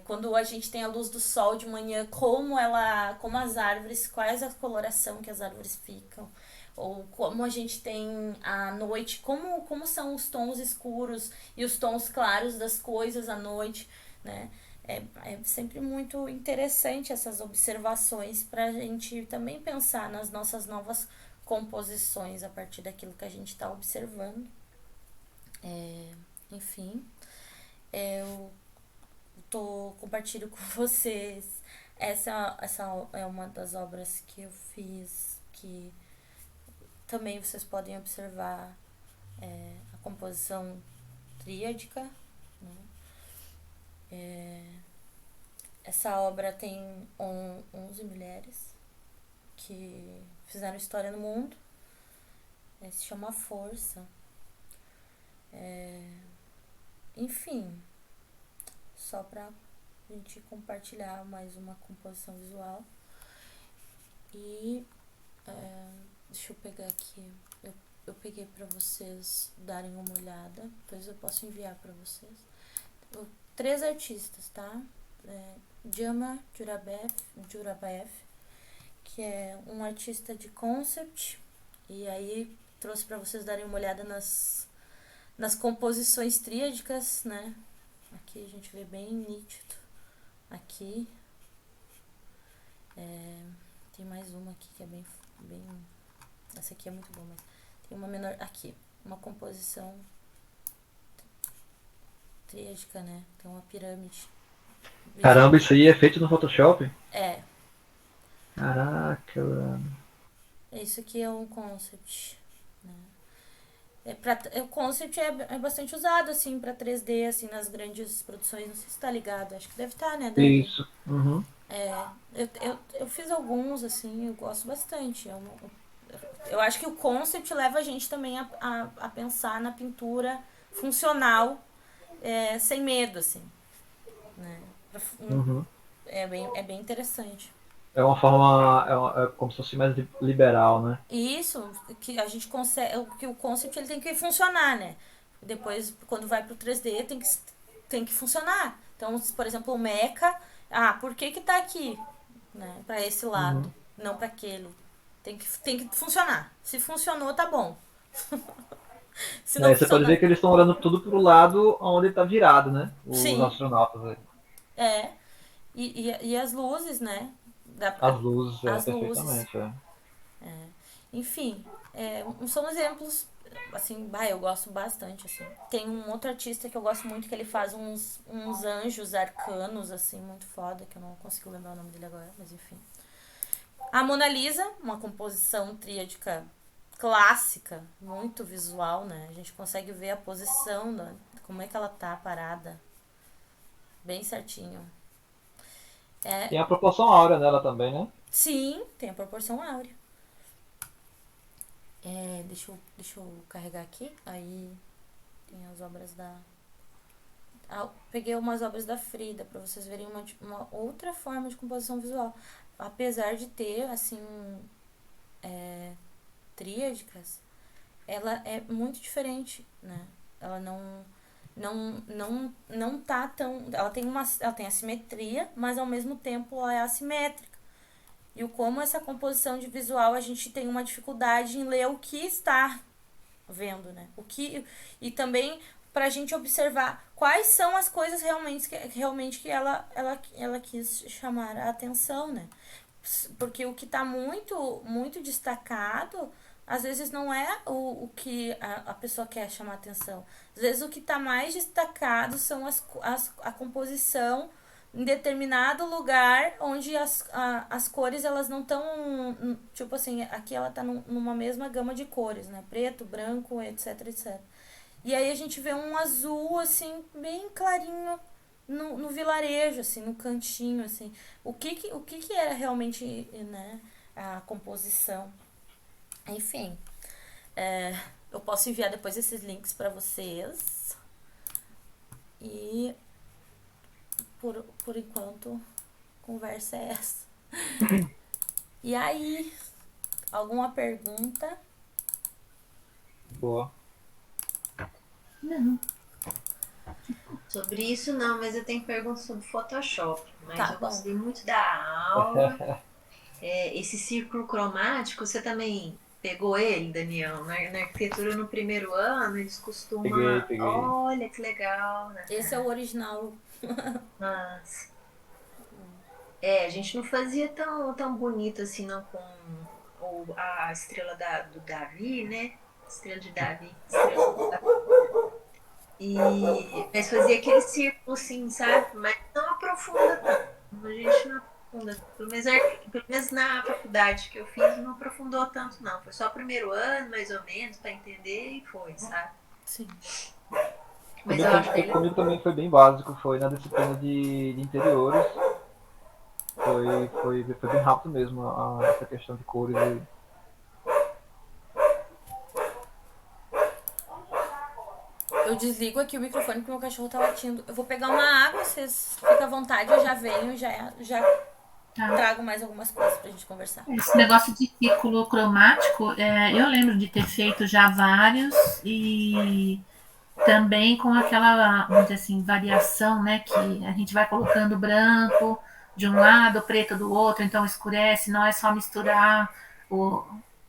Quando a gente tem a luz do sol de manhã, como as árvores, quais a coloração que as árvores ficam, ou como a gente tem à noite, como são os tons escuros e os tons claros das coisas à noite, né? É sempre muito interessante essas observações para a gente também pensar nas nossas novas composições a partir daquilo que a gente está observando. Enfim, eu compartilho com vocês. Essa é uma das obras que eu fiz, que também vocês podem observar a composição tríadica, né? Essa obra tem 11 mulheres que fizeram história no mundo. Se chama Força. Enfim, só pra gente compartilhar mais uma composição visual. E deixa eu pegar aqui. Eu peguei pra vocês darem uma olhada. Depois eu posso enviar pra vocês. 3 artistas, tá? Jama Jurabaev, que é um artista de concept. E aí trouxe pra vocês darem uma olhada nas composições tríadicas, né? Aqui a gente vê bem nítido. Aqui tem mais uma aqui que é bem essa aqui é muito boa, mas tem uma menor aqui, uma composição tríadica, né? Tem uma pirâmide. Caramba, isso aí é feito no Photoshop? É, Caraca, mano. isso aqui é um concept, né? O concept é bastante usado, assim, pra 3D, assim, nas grandes produções. Não sei se tá ligado, acho que deve estar, né, Dani? Isso. Uhum. Eu fiz alguns, assim, eu gosto bastante. Eu acho que o concept leva a gente também a pensar na pintura funcional, sem medo, assim, né? Uhum. É bem interessante. É uma forma. É como se fosse mais liberal, né? E isso, que a gente consegue, que o concept ele tem que funcionar, né? Depois, quando vai pro 3D, tem que funcionar. Então, por exemplo, o mecha, por que que tá aqui, né? Pra esse Uhum. lado, não pra aquele. Tem que funcionar. Se funcionou, tá bom. Se não É, você pode ver funcionar, que eles estão olhando tudo pro lado onde tá virado, né? Os sim, astronautas aí. é. E as luzes, né? As luzes, As luzes. perfeitamente. É. Enfim, são exemplos, assim, eu gosto bastante, assim. Tem um outro artista que eu gosto muito, que ele faz uns anjos arcanos, assim, muito foda, que eu não consigo lembrar o nome dele agora, mas enfim. A Mona Lisa, uma composição tríadica clássica, muito visual, né? A gente consegue ver a posição, como é que ela tá parada, bem certinho. Tem a proporção áurea nela também, né? Sim, tem a proporção áurea. Deixa eu carregar aqui. Aí tem as obras da. Peguei umas obras da Frida pra vocês verem uma outra forma de composição visual. Apesar de ter, assim, tríadicas, ela é muito diferente, né? Ela não tá tão. Ela tem assimetria, mas ao mesmo tempo ela é assimétrica. E como essa composição de visual a gente tem uma dificuldade em ler o que está vendo, né? E também pra gente observar quais são as coisas realmente que ela quis chamar a atenção, né? Porque o que tá muito destacado, às vezes não é o que a pessoa quer chamar a atenção. Às vezes o que tá mais destacado são a composição em determinado lugar onde as cores elas não estão, tipo assim, aqui ela tá numa mesma gama de cores, né? Preto, branco, etc, etc. E aí a gente vê um azul, assim, bem clarinho no vilarejo, assim, no cantinho, assim. O que era realmente, né, a composição? Enfim, eu posso enviar depois esses links para vocês. E por enquanto, conversa é essa. E aí, alguma pergunta? Boa. Não. Sobre isso não, mas eu tenho perguntas sobre Photoshop. Mas Tá eu bom. gostei muito da aula. Esse círculo cromático, você também pegou ele, Daniel? Na arquitetura no primeiro ano, eles costumam. Peguei. Olha que legal, né? Esse é o original. Mas. A gente não fazia tão bonito assim, não, com a estrela do Davi, né? Estrela de Davi. Estrela do Davi. Mas fazia aquele círculo, assim, sabe? Mas não aprofunda tanto. A gente não aprofunda. Pelo menos na faculdade que eu fiz, não aprofundou tanto, não. Foi só o primeiro ano, mais ou menos, para entender e foi, sabe? Sim. Mas eu acho que Comigo também foi bem básico, foi na disciplina de interiores. Foi bem rápido mesmo essa questão de cores aí. Eu desligo aqui o microfone porque meu cachorro tá latindo. Eu vou pegar uma água, vocês ficam à vontade, eu já venho e já trago mais algumas coisas pra gente conversar. Esse negócio de círculo cromático, eu lembro de ter feito já vários e também com aquela, vamos dizer assim, variação, né, que a gente vai colocando branco de um lado, preto do outro, então escurece, não é só misturar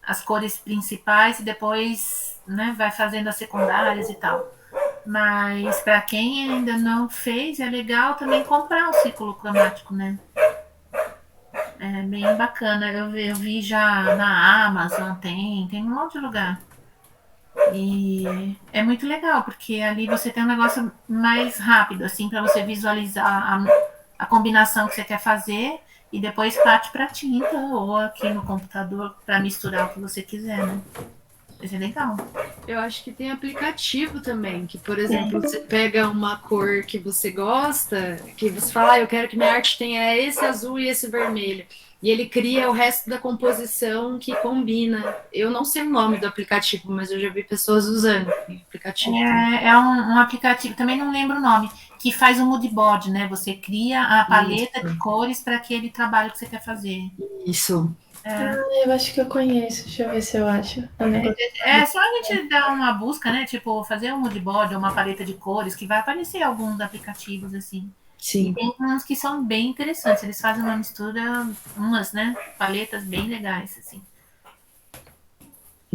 as cores principais e depois, né, vai fazendo as secundárias e tal. Mas para quem ainda não fez, é legal também comprar o círculo cromático, né? É bem bacana. Eu vi já na Amazon, tem um monte de lugar. E é muito legal, porque ali você tem um negócio mais rápido, assim, para você visualizar a combinação que você quer fazer e depois parte para tinta ou aqui no computador para misturar o que você quiser, né? Isso é legal. Eu acho que tem aplicativo também, que, por exemplo, você pega uma cor que você gosta, que você fala, eu quero que minha arte tenha esse azul e esse vermelho. E ele cria o resto da composição que combina. Eu não sei o nome do aplicativo, mas eu já vi pessoas usando o aplicativo. É um aplicativo, também não lembro o nome, que faz o mood board, né? Você cria a paleta de cores para aquele trabalho que você quer fazer. Isso. Eu acho que eu conheço. Deixa eu ver se eu acho. É só a gente dar uma busca, né? Tipo, fazer um mood board ou uma paleta de cores, que vai aparecer alguns aplicativos, assim. Sim. E tem uns que são bem interessantes. Eles fazem uma mistura, umas, né? Paletas bem legais, assim.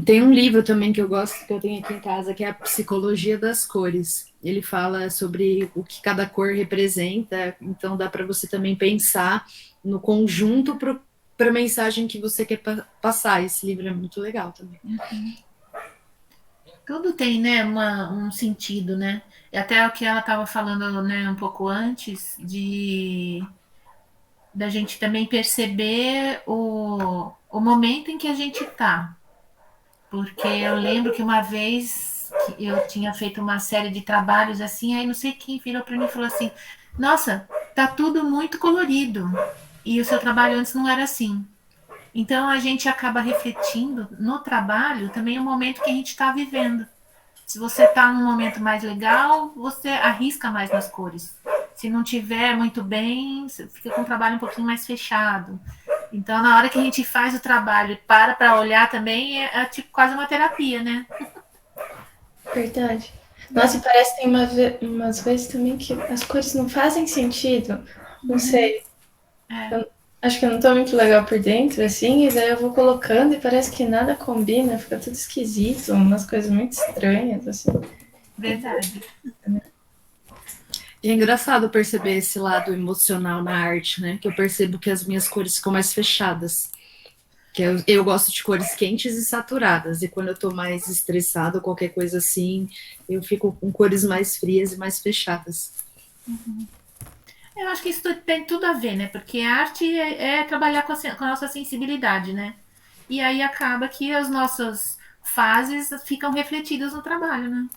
Tem um livro também que eu gosto, que eu tenho aqui em casa, que é a Psicologia das Cores. Ele fala sobre o que cada cor representa, então dá para você também pensar no conjunto para a mensagem que você quer passar. Esse livro é muito legal também. Tudo tem, né, um sentido, né? E até o que ela estava falando, né, um pouco antes, da gente também perceber o momento em que a gente está. Porque eu lembro que uma vez que eu tinha feito uma série de trabalhos assim, aí não sei quem virou para mim e falou assim: nossa, tá tudo muito colorido. E o seu trabalho antes não era assim. Então a gente acaba refletindo no trabalho também o momento que a gente está vivendo. Se você está num momento mais legal, você arrisca mais nas cores. Se não tiver muito bem, você fica com o trabalho um pouquinho mais fechado. Então, na hora que a gente faz o trabalho e para olhar também, é tipo quase uma terapia, né? Verdade. Nossa, e parece que tem umas vezes também que as cores não fazem sentido. Não sei. Eu acho que eu não tô muito legal por dentro, assim, e daí eu vou colocando e parece que nada combina, fica tudo esquisito, umas coisas muito estranhas, assim. Verdade. E é engraçado perceber esse lado emocional na arte, né? Que eu percebo que as minhas cores ficam mais fechadas. Que eu gosto de cores quentes e saturadas. E quando eu tô mais estressada ou qualquer coisa assim, eu fico com cores mais frias e mais fechadas. Eu acho que isso tem tudo a ver, né? Porque a arte é trabalhar com a nossa sensibilidade, né? E aí acaba que as nossas fases ficam refletidas no trabalho, né?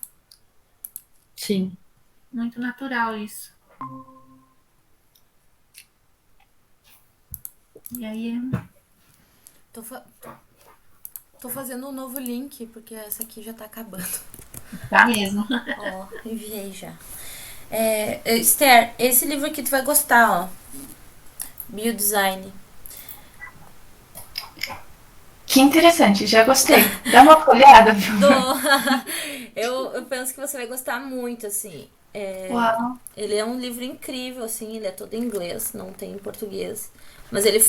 Sim. Muito natural isso. E aí. Tô fazendo um novo link, porque essa aqui já tá acabando. Tá mesmo. Ó, enviei já. Esther, esse livro aqui tu vai gostar, ó. Biodesign. Que interessante, já gostei. Dá uma olhada. Eu penso que você vai gostar muito, assim. Uau. Ele é um livro incrível, assim, ele é todo em inglês, não tem em português. Mas ele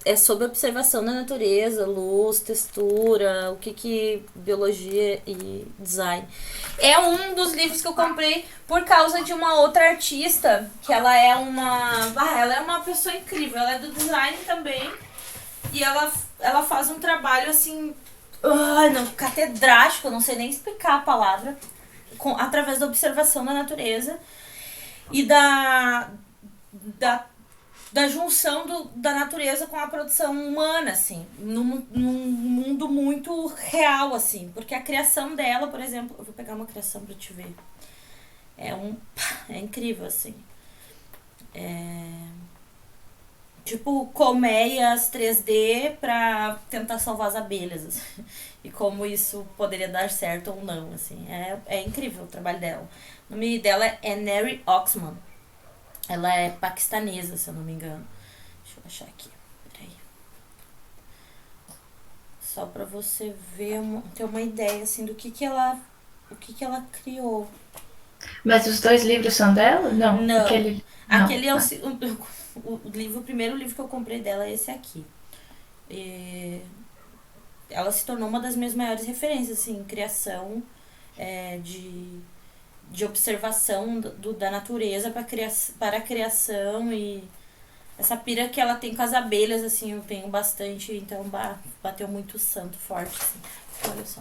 é sobre observação da natureza, luz, textura, o que biologia e design. É um dos livros que eu comprei por causa de uma outra artista, que ela é uma pessoa incrível, ela é do design também. E ela faz um trabalho, assim, catedrático, eu não sei nem explicar a palavra, através da observação da natureza e da junção da natureza com a produção humana, assim, num mundo muito real, assim, porque a criação dela, por exemplo, eu vou pegar uma criação pra te ver, é incrível, assim, tipo colmeias 3D pra tentar salvar as abelhas, assim, e como isso poderia dar certo ou não, assim, é incrível o trabalho dela. O nome dela é Neri Oxman. Ela é paquistanesa, se eu não me engano. Deixa eu achar aqui. Peraí. Só pra você ter uma ideia, assim, do que ela criou. Mas os dois livros são dela? Não. Não. Aquele é o primeiro livro que eu comprei dela é esse aqui. Ela se tornou uma das minhas maiores referências, assim, em criação de observação da natureza para a criação, e essa pira que ela tem com as abelhas, assim, eu tenho bastante, então bateu muito santo forte, assim. Olha só.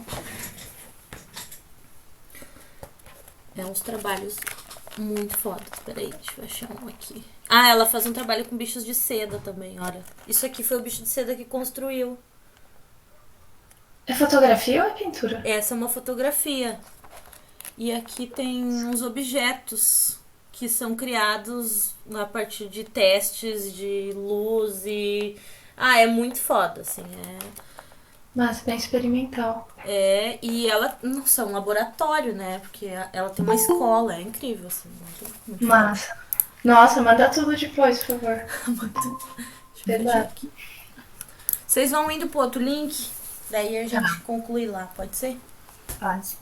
É uns trabalhos muito fodas. Peraí, deixa eu achar um aqui. Ah, ela faz um trabalho com bichos de seda também, olha. Isso aqui foi o bicho de seda que construiu. É fotografia ou é pintura? Essa é uma fotografia. E aqui tem uns objetos que são criados a partir de testes de luz e... Ah, é muito foda, assim. Mas bem experimental. E ela, nossa, é um laboratório, né? Porque ela tem uma escola, é incrível, assim. Muito Massa. Nossa, manda tudo depois, por favor. Deixa eu fechar aqui. Vocês vão indo pro outro link, daí a gente conclui lá, pode ser? Pode.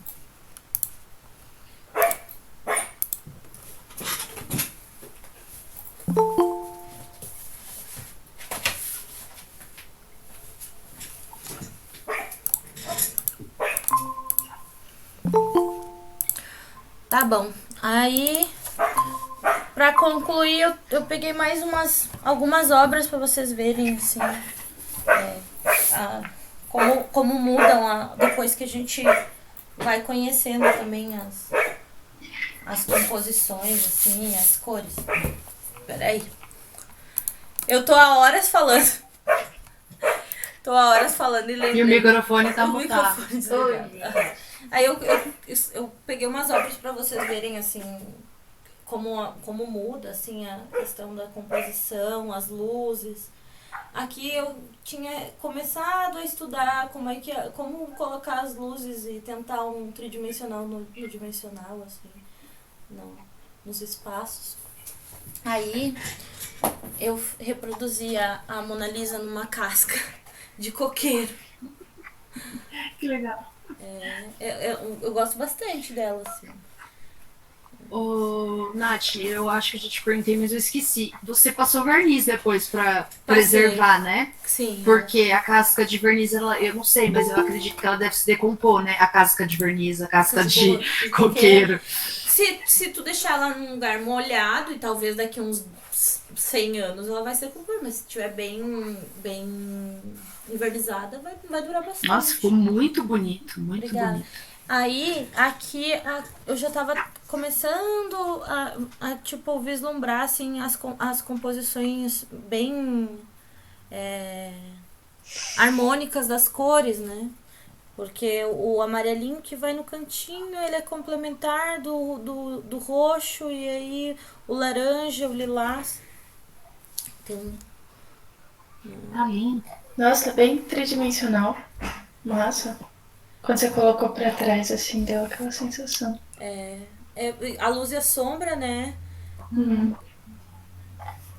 Tá bom. Aí, pra concluir, eu peguei mais algumas obras pra vocês verem, assim, como mudam depois que a gente vai conhecendo também as composições, assim, as cores. Peraí. Eu tô há horas falando. Tô há horas falando e lembrei. E o microfone tá O mutado. microfone desligado. Aí eu peguei umas obras pra vocês verem, assim, como muda, assim, a questão da composição, as luzes. Aqui eu tinha começado a estudar como colocar as luzes e tentar um tridimensional no bidimensional, assim, nos espaços. Aí eu reproduzi a Mona Lisa numa casca de coqueiro. Que legal. Eu gosto bastante dela, assim. Ô, Nath, eu acho que eu já te perguntei, mas eu esqueci. Você passou verniz depois pra preservar, né? Sim. Porque a casca de verniz, eu não sei, mas eu acredito que ela deve se decompor, né? A casca de verniz, a casca de coqueiro. Se tu deixar ela num lugar molhado, e talvez daqui uns 100 anos ela vai se decompor, mas se estiver bem invernizada, vai durar bastante. Nossa, ficou muito bonito, muito Obrigada. bonito. Aí, aqui, eu já tava começando a tipo, vislumbrar, assim, as composições bem harmônicas das cores, né? Porque o amarelinho que vai no cantinho, ele é complementar do roxo, e aí o laranja, o lilás. Então, Tá lindo. Nossa, bem tridimensional. Massa. Quando você colocou pra trás, assim, deu aquela sensação. a luz e a sombra, né?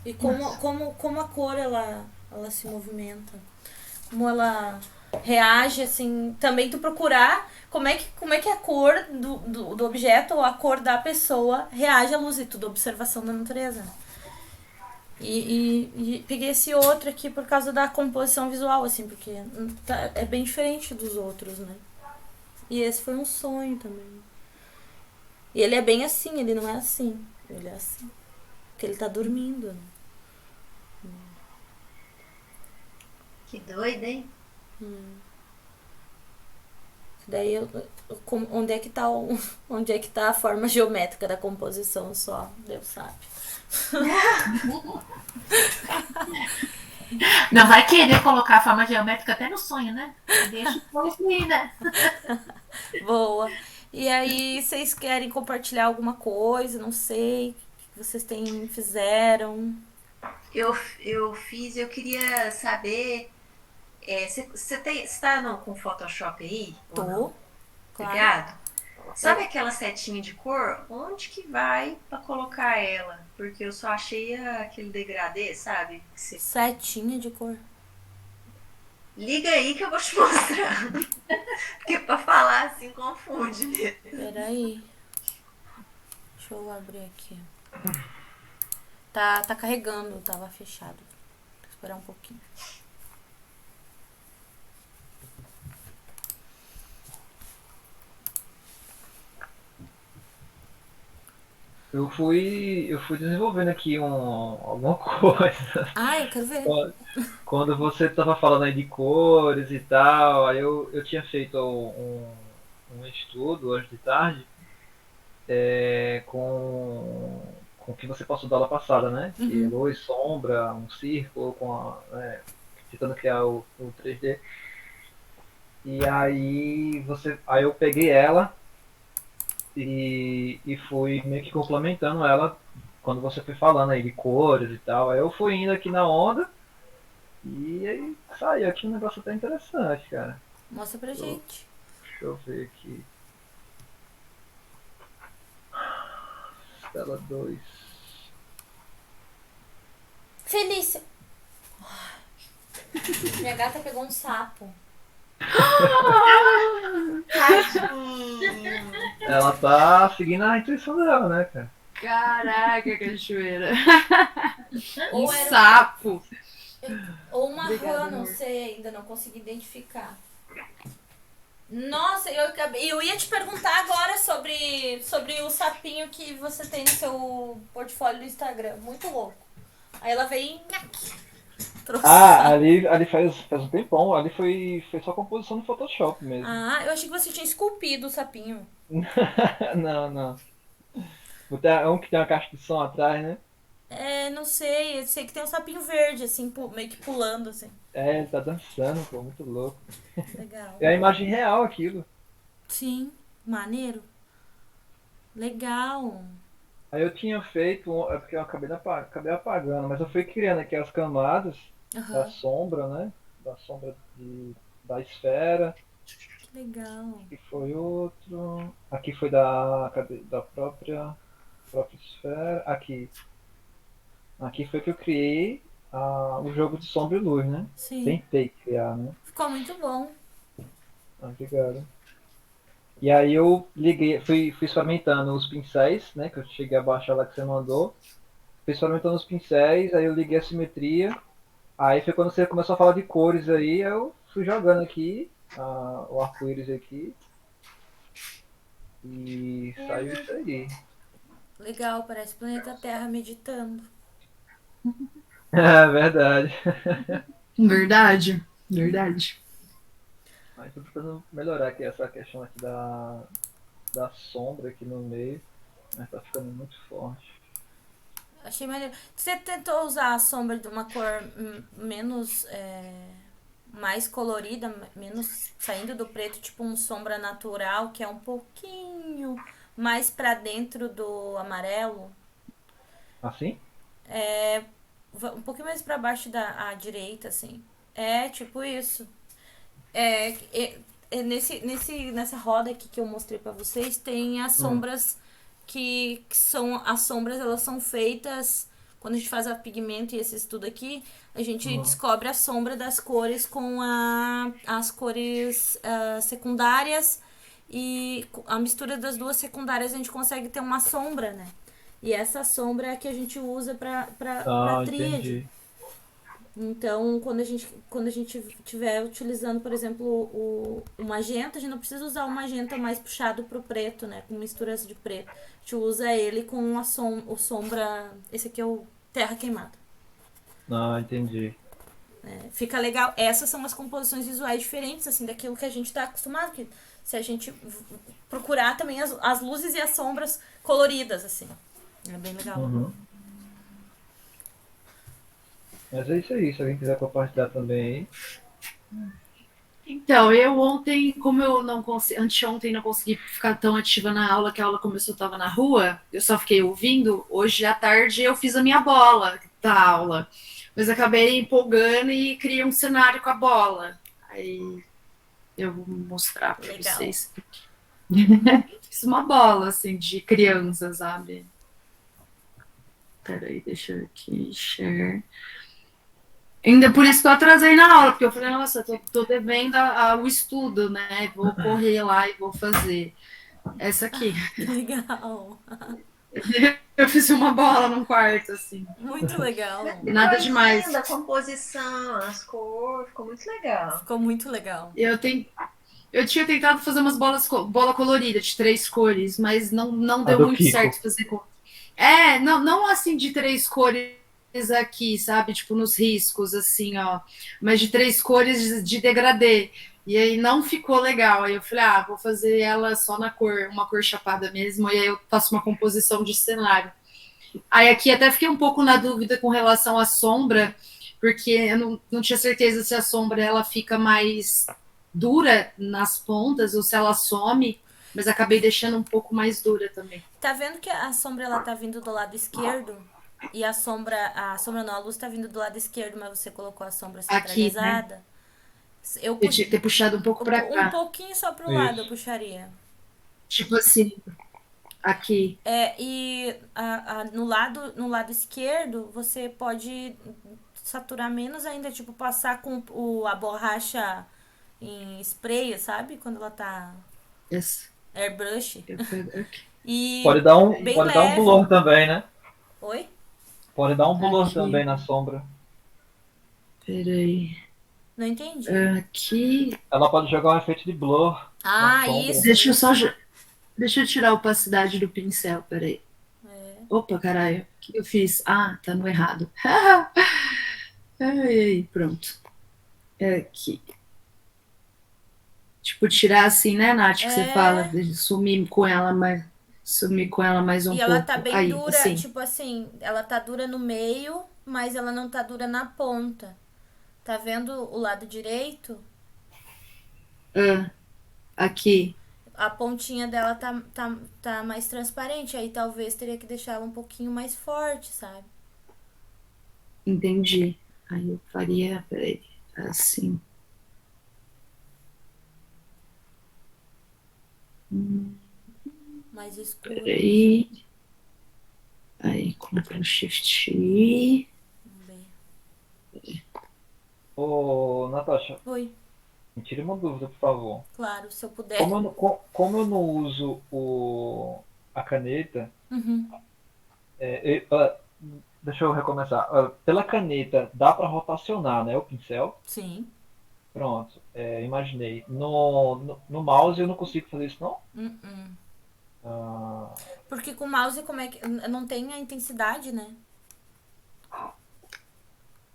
E como a cor ela se movimenta. Como ela reage, assim. Também tu procurar como é que a cor do objeto ou a cor da pessoa reage à luz. E tudo observação da natureza. E peguei esse outro aqui por causa da composição visual, assim, porque é bem diferente dos outros, né? E esse foi um sonho também. E ele é bem assim, ele não é assim. Ele é assim. Porque ele tá dormindo, né? Que doido, hein? Daí onde é que tá a forma geométrica da composição só? Deus sabe. Não vai querer colocar a forma geométrica até no sonho, né? Deixa fluir, né? Boa. E aí, vocês querem compartilhar alguma coisa? Não sei. O que vocês fizeram? Eu fiz, eu queria saber. Você tá com Photoshop aí? Tô. Claro. Ligado? Sabe aquela setinha de cor? Onde que vai pra colocar ela? Porque eu só achei aquele degradê, sabe? Setinha de cor. Liga aí que eu vou te mostrar. Porque pra falar assim confunde mesmo. Peraí. Deixa eu abrir aqui. Tá carregando, tava fechado. Vou esperar um pouquinho. Eu fui desenvolvendo aqui alguma coisa. Ah, eu quero ver. Quando você estava falando aí de cores e tal, aí eu tinha feito um estudo hoje de tarde, com o que você passou da aula passada, né? Que luz, sombra, um círculo, tentando criar o 3D. E aí eu peguei ela e fui meio que complementando ela quando você foi falando aí de cores e tal. Aí eu fui indo aqui na onda e aí saiu aqui um negócio até interessante, cara. Mostra pra gente. Deixa eu ver aqui. Tela 2. Felícia! Minha gata pegou um sapo. Tadinho. Ela tá seguindo a intuição dela, né, cara? Caraca, cachoeira. Um Ou era- sapo. Ou uma Obrigada, rã, não amor. sei ainda, não consegui identificar. Nossa, eu ia te perguntar agora sobre o sapinho que você tem no seu portfólio do Instagram. Muito louco. Aí ela veio e trouxe. Ali faz um tempão. Ali foi só composição no Photoshop mesmo. Ah, eu achei que você tinha esculpido o sapinho. Não. É um que tem uma caixa de som atrás, né? Não sei, eu sei que tem um sapinho verde, assim, meio que pulando, assim. Ele tá dançando, pô, muito louco. Legal. É a imagem real aquilo. Sim, maneiro. Legal. Aí eu tinha feito, é porque eu acabei apagando, mas eu fui criando aqui as camadas da Aham, sombra, né? Da sombra da esfera. que legal. Aqui foi outro. Aqui foi da própria esfera. Aqui foi que eu criei o jogo de sombra e luz, né? Sim, Tentei criar, né? ficou muito bom. Obrigado. E aí eu fui experimentando os pincéis, né? Que eu cheguei a baixar lá que você mandou. Fui experimentando os pincéis, aí eu liguei a simetria. Aí foi quando você começou a falar de cores aí, eu fui jogando aqui o arco-íris aqui. E saiu isso aí. Legal, parece planeta Terra meditando. É verdade. Verdade. Mas tô tentando melhorar aqui essa questão aqui da sombra aqui no meio. Mas tá ficando muito forte. Achei maneiro. Você tentou usar a sombra de uma cor menos. Mais colorida, menos saindo do preto, tipo um sombra natural, que é um pouquinho mais pra dentro do amarelo? Assim? Um pouquinho mais pra baixo à direita, assim. Tipo isso. Nessa roda aqui que eu mostrei pra vocês, tem as sombras que são. As sombras, elas são feitas. Quando a gente faz a pigmento e esse estudo aqui, a gente descobre a sombra das cores com as cores secundárias, e a mistura das duas secundárias a gente consegue ter uma sombra, né? E essa sombra é a que a gente usa pra tríade. Entendi. Então, quando a gente estiver utilizando, por exemplo, o magenta, a gente não precisa usar o magenta mais puxado pro preto, né? Com misturas de preto. A gente usa ele com o sombra... Esse aqui é o terra queimada. Entendi. Fica legal. Essas são as composições visuais diferentes, assim, daquilo que a gente tá acostumado. Que se a gente procurar também as luzes e as sombras coloridas, assim. É bem legal. Mas é isso aí, se alguém quiser compartilhar também aí. Então, eu ontem, como eu não consegui, anteontem não consegui ficar tão ativa na aula, que a aula começou, eu estava na rua, eu só fiquei ouvindo. Hoje à tarde eu fiz a minha bola da aula, mas acabei empolgando e criei um cenário com a bola. Aí eu vou mostrar para vocês. Fiz uma bola, assim, de criança, sabe? Peraí, deixa eu aqui, share. Ainda por isso que eu atrasei na aula, porque eu falei, nossa, tô devendo o estudo, né? Vou correr lá e vou fazer essa aqui. Legal. Eu fiz uma bola num quarto, assim. Muito legal. Nada demais. A composição, as cores, ficou muito legal. Ficou muito legal. Eu tinha tentado fazer umas bola colorida de 3 cores, mas não deu muito certo fazer cor. Não assim de 3 cores aqui, sabe? Tipo, nos riscos, assim, ó. Mas de 3 cores de degradê. E aí não ficou legal. Aí eu falei, vou fazer ela só na cor, uma cor chapada mesmo, e aí eu faço uma composição de cenário. Aí aqui até fiquei um pouco na dúvida com relação à sombra, porque eu não tinha certeza se a sombra ela fica mais dura nas pontas ou se ela some, mas acabei deixando um pouco mais dura também. Tá vendo que a sombra ela tá vindo do lado esquerdo? E a sombra não, a luz tá vindo do lado esquerdo, mas você colocou a sombra Aqui, né? centralizada. Eu Eu tinha que ter puxado um pouco para um cá. pouquinho só pro Isso. lado eu puxaria. Tipo assim, aqui. E no lado esquerdo, você pode saturar menos ainda, tipo, passar com a borracha em spray, sabe? Quando ela tá Essa. airbrush. Eu pego aqui. E Pode dar um bem blur leve. também, né? Oi? Pode dar um blur Aqui. também na sombra. Peraí. Não entendi. Aqui. Ela pode jogar um efeito de blur na sombra. Isso. Deixa eu só. Deixa eu tirar a opacidade do pincel, peraí. Opa, caralho. O que eu fiz? Tá no errado. Ai, pronto. Aqui. Tipo, tirar assim, né, Nath, que você fala, de sumir com ela mais um pouco. E ela tá bem aí, dura, assim. tipo assim, ela tá dura no meio, mas ela não tá dura na ponta. Tá vendo o lado direito? Aqui. A pontinha dela tá mais transparente, aí talvez teria que deixar ela um pouquinho mais forte, sabe? Entendi. Aí eu faria, peraí, assim. Mais escuro. Peraí. Aí, Ctrl Shift I. Vamos ver. Ô, Natasha, Oi, me tire uma dúvida, por favor. claro, se eu puder. Como eu não uso a caneta, Uhum. deixa eu recomeçar. Pela caneta dá para rotacionar, né, o pincel? Sim. Pronto, imaginei. No mouse eu não consigo fazer isso, não? Ah, Porque com o mouse, como é que. Não tem a intensidade, né?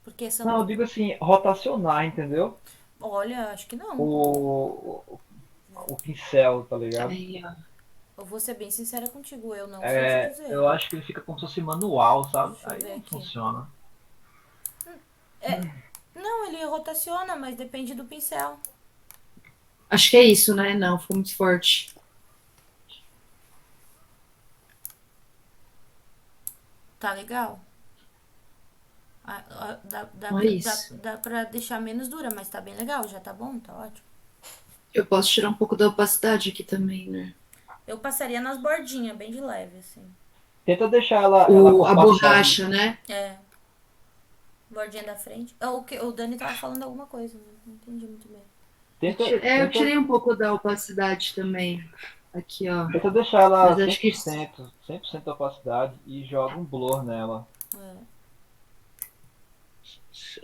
Porque são. não, eu digo assim, rotacionar, entendeu? Olha, acho que não. O pincel, tá ligado? Aí, ó. Eu vou ser bem sincera contigo, eu não sei te dizer. Eu acho que ele fica como se fosse manual, sabe? Deixa eu Aí ver não aqui. funciona. Não, ele rotaciona, mas depende do pincel. Acho que é isso, né? Não, ficou muito forte. Tá legal? Dá pra deixar menos dura, mas tá bem legal, já tá bom, tá ótimo. Eu posso tirar um pouco da opacidade aqui também, né? Eu passaria nas bordinhas, bem de leve, assim. Tenta deixar ela com A borracha, né? Bordinha da frente. O Dani tava falando alguma coisa, não entendi muito bem. Eu tirei um pouco da opacidade também. Aqui, ó. Tenta deixar ela Mas acho que 100% da opacidade e joga um blur nela.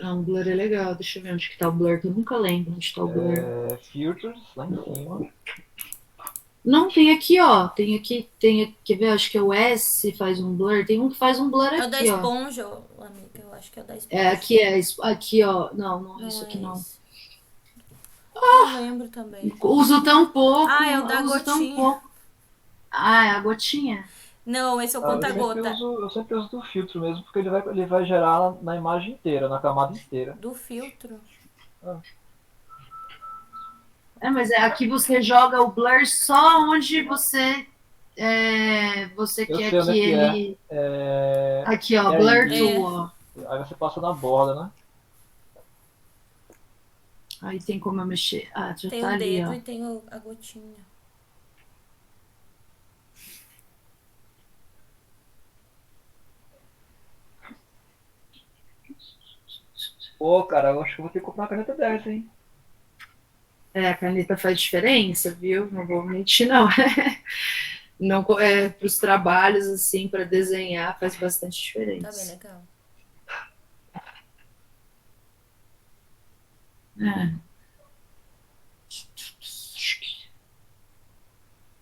Um blur é legal. Deixa eu ver onde que tá o blur, que eu nunca lembro onde tá o blur. Filters, lá em cima. Não, tem aqui, ó. Tem aqui, quer ver? Acho que é o S faz um blur. Tem um que faz um blur aqui, ó. É o da esponja, amiga. Eu acho que é o da esponja. Aqui, ó. Não, isso aqui não. Não lembro também. Uso tão pouco. É o da gotinha. É a gotinha? Não, esse é o conta-gota. Eu sempre uso do filtro mesmo, porque ele vai gerar na imagem inteira, na camada inteira. Do filtro? Mas aqui você joga o blur só onde você quer que ele... Aqui, ó, blur tool, ó. Aí você passa na borda, né? Aí tem como eu mexer. Já tem tá o ali, dedo ó. E tem a gotinha. Pô, cara, eu acho que eu vou ter que comprar uma caneta dessa, hein? A caneta faz diferença, viu? Não vou mentir, não. Não, para os trabalhos, assim, para desenhar, faz bastante diferença. Tá bem legal.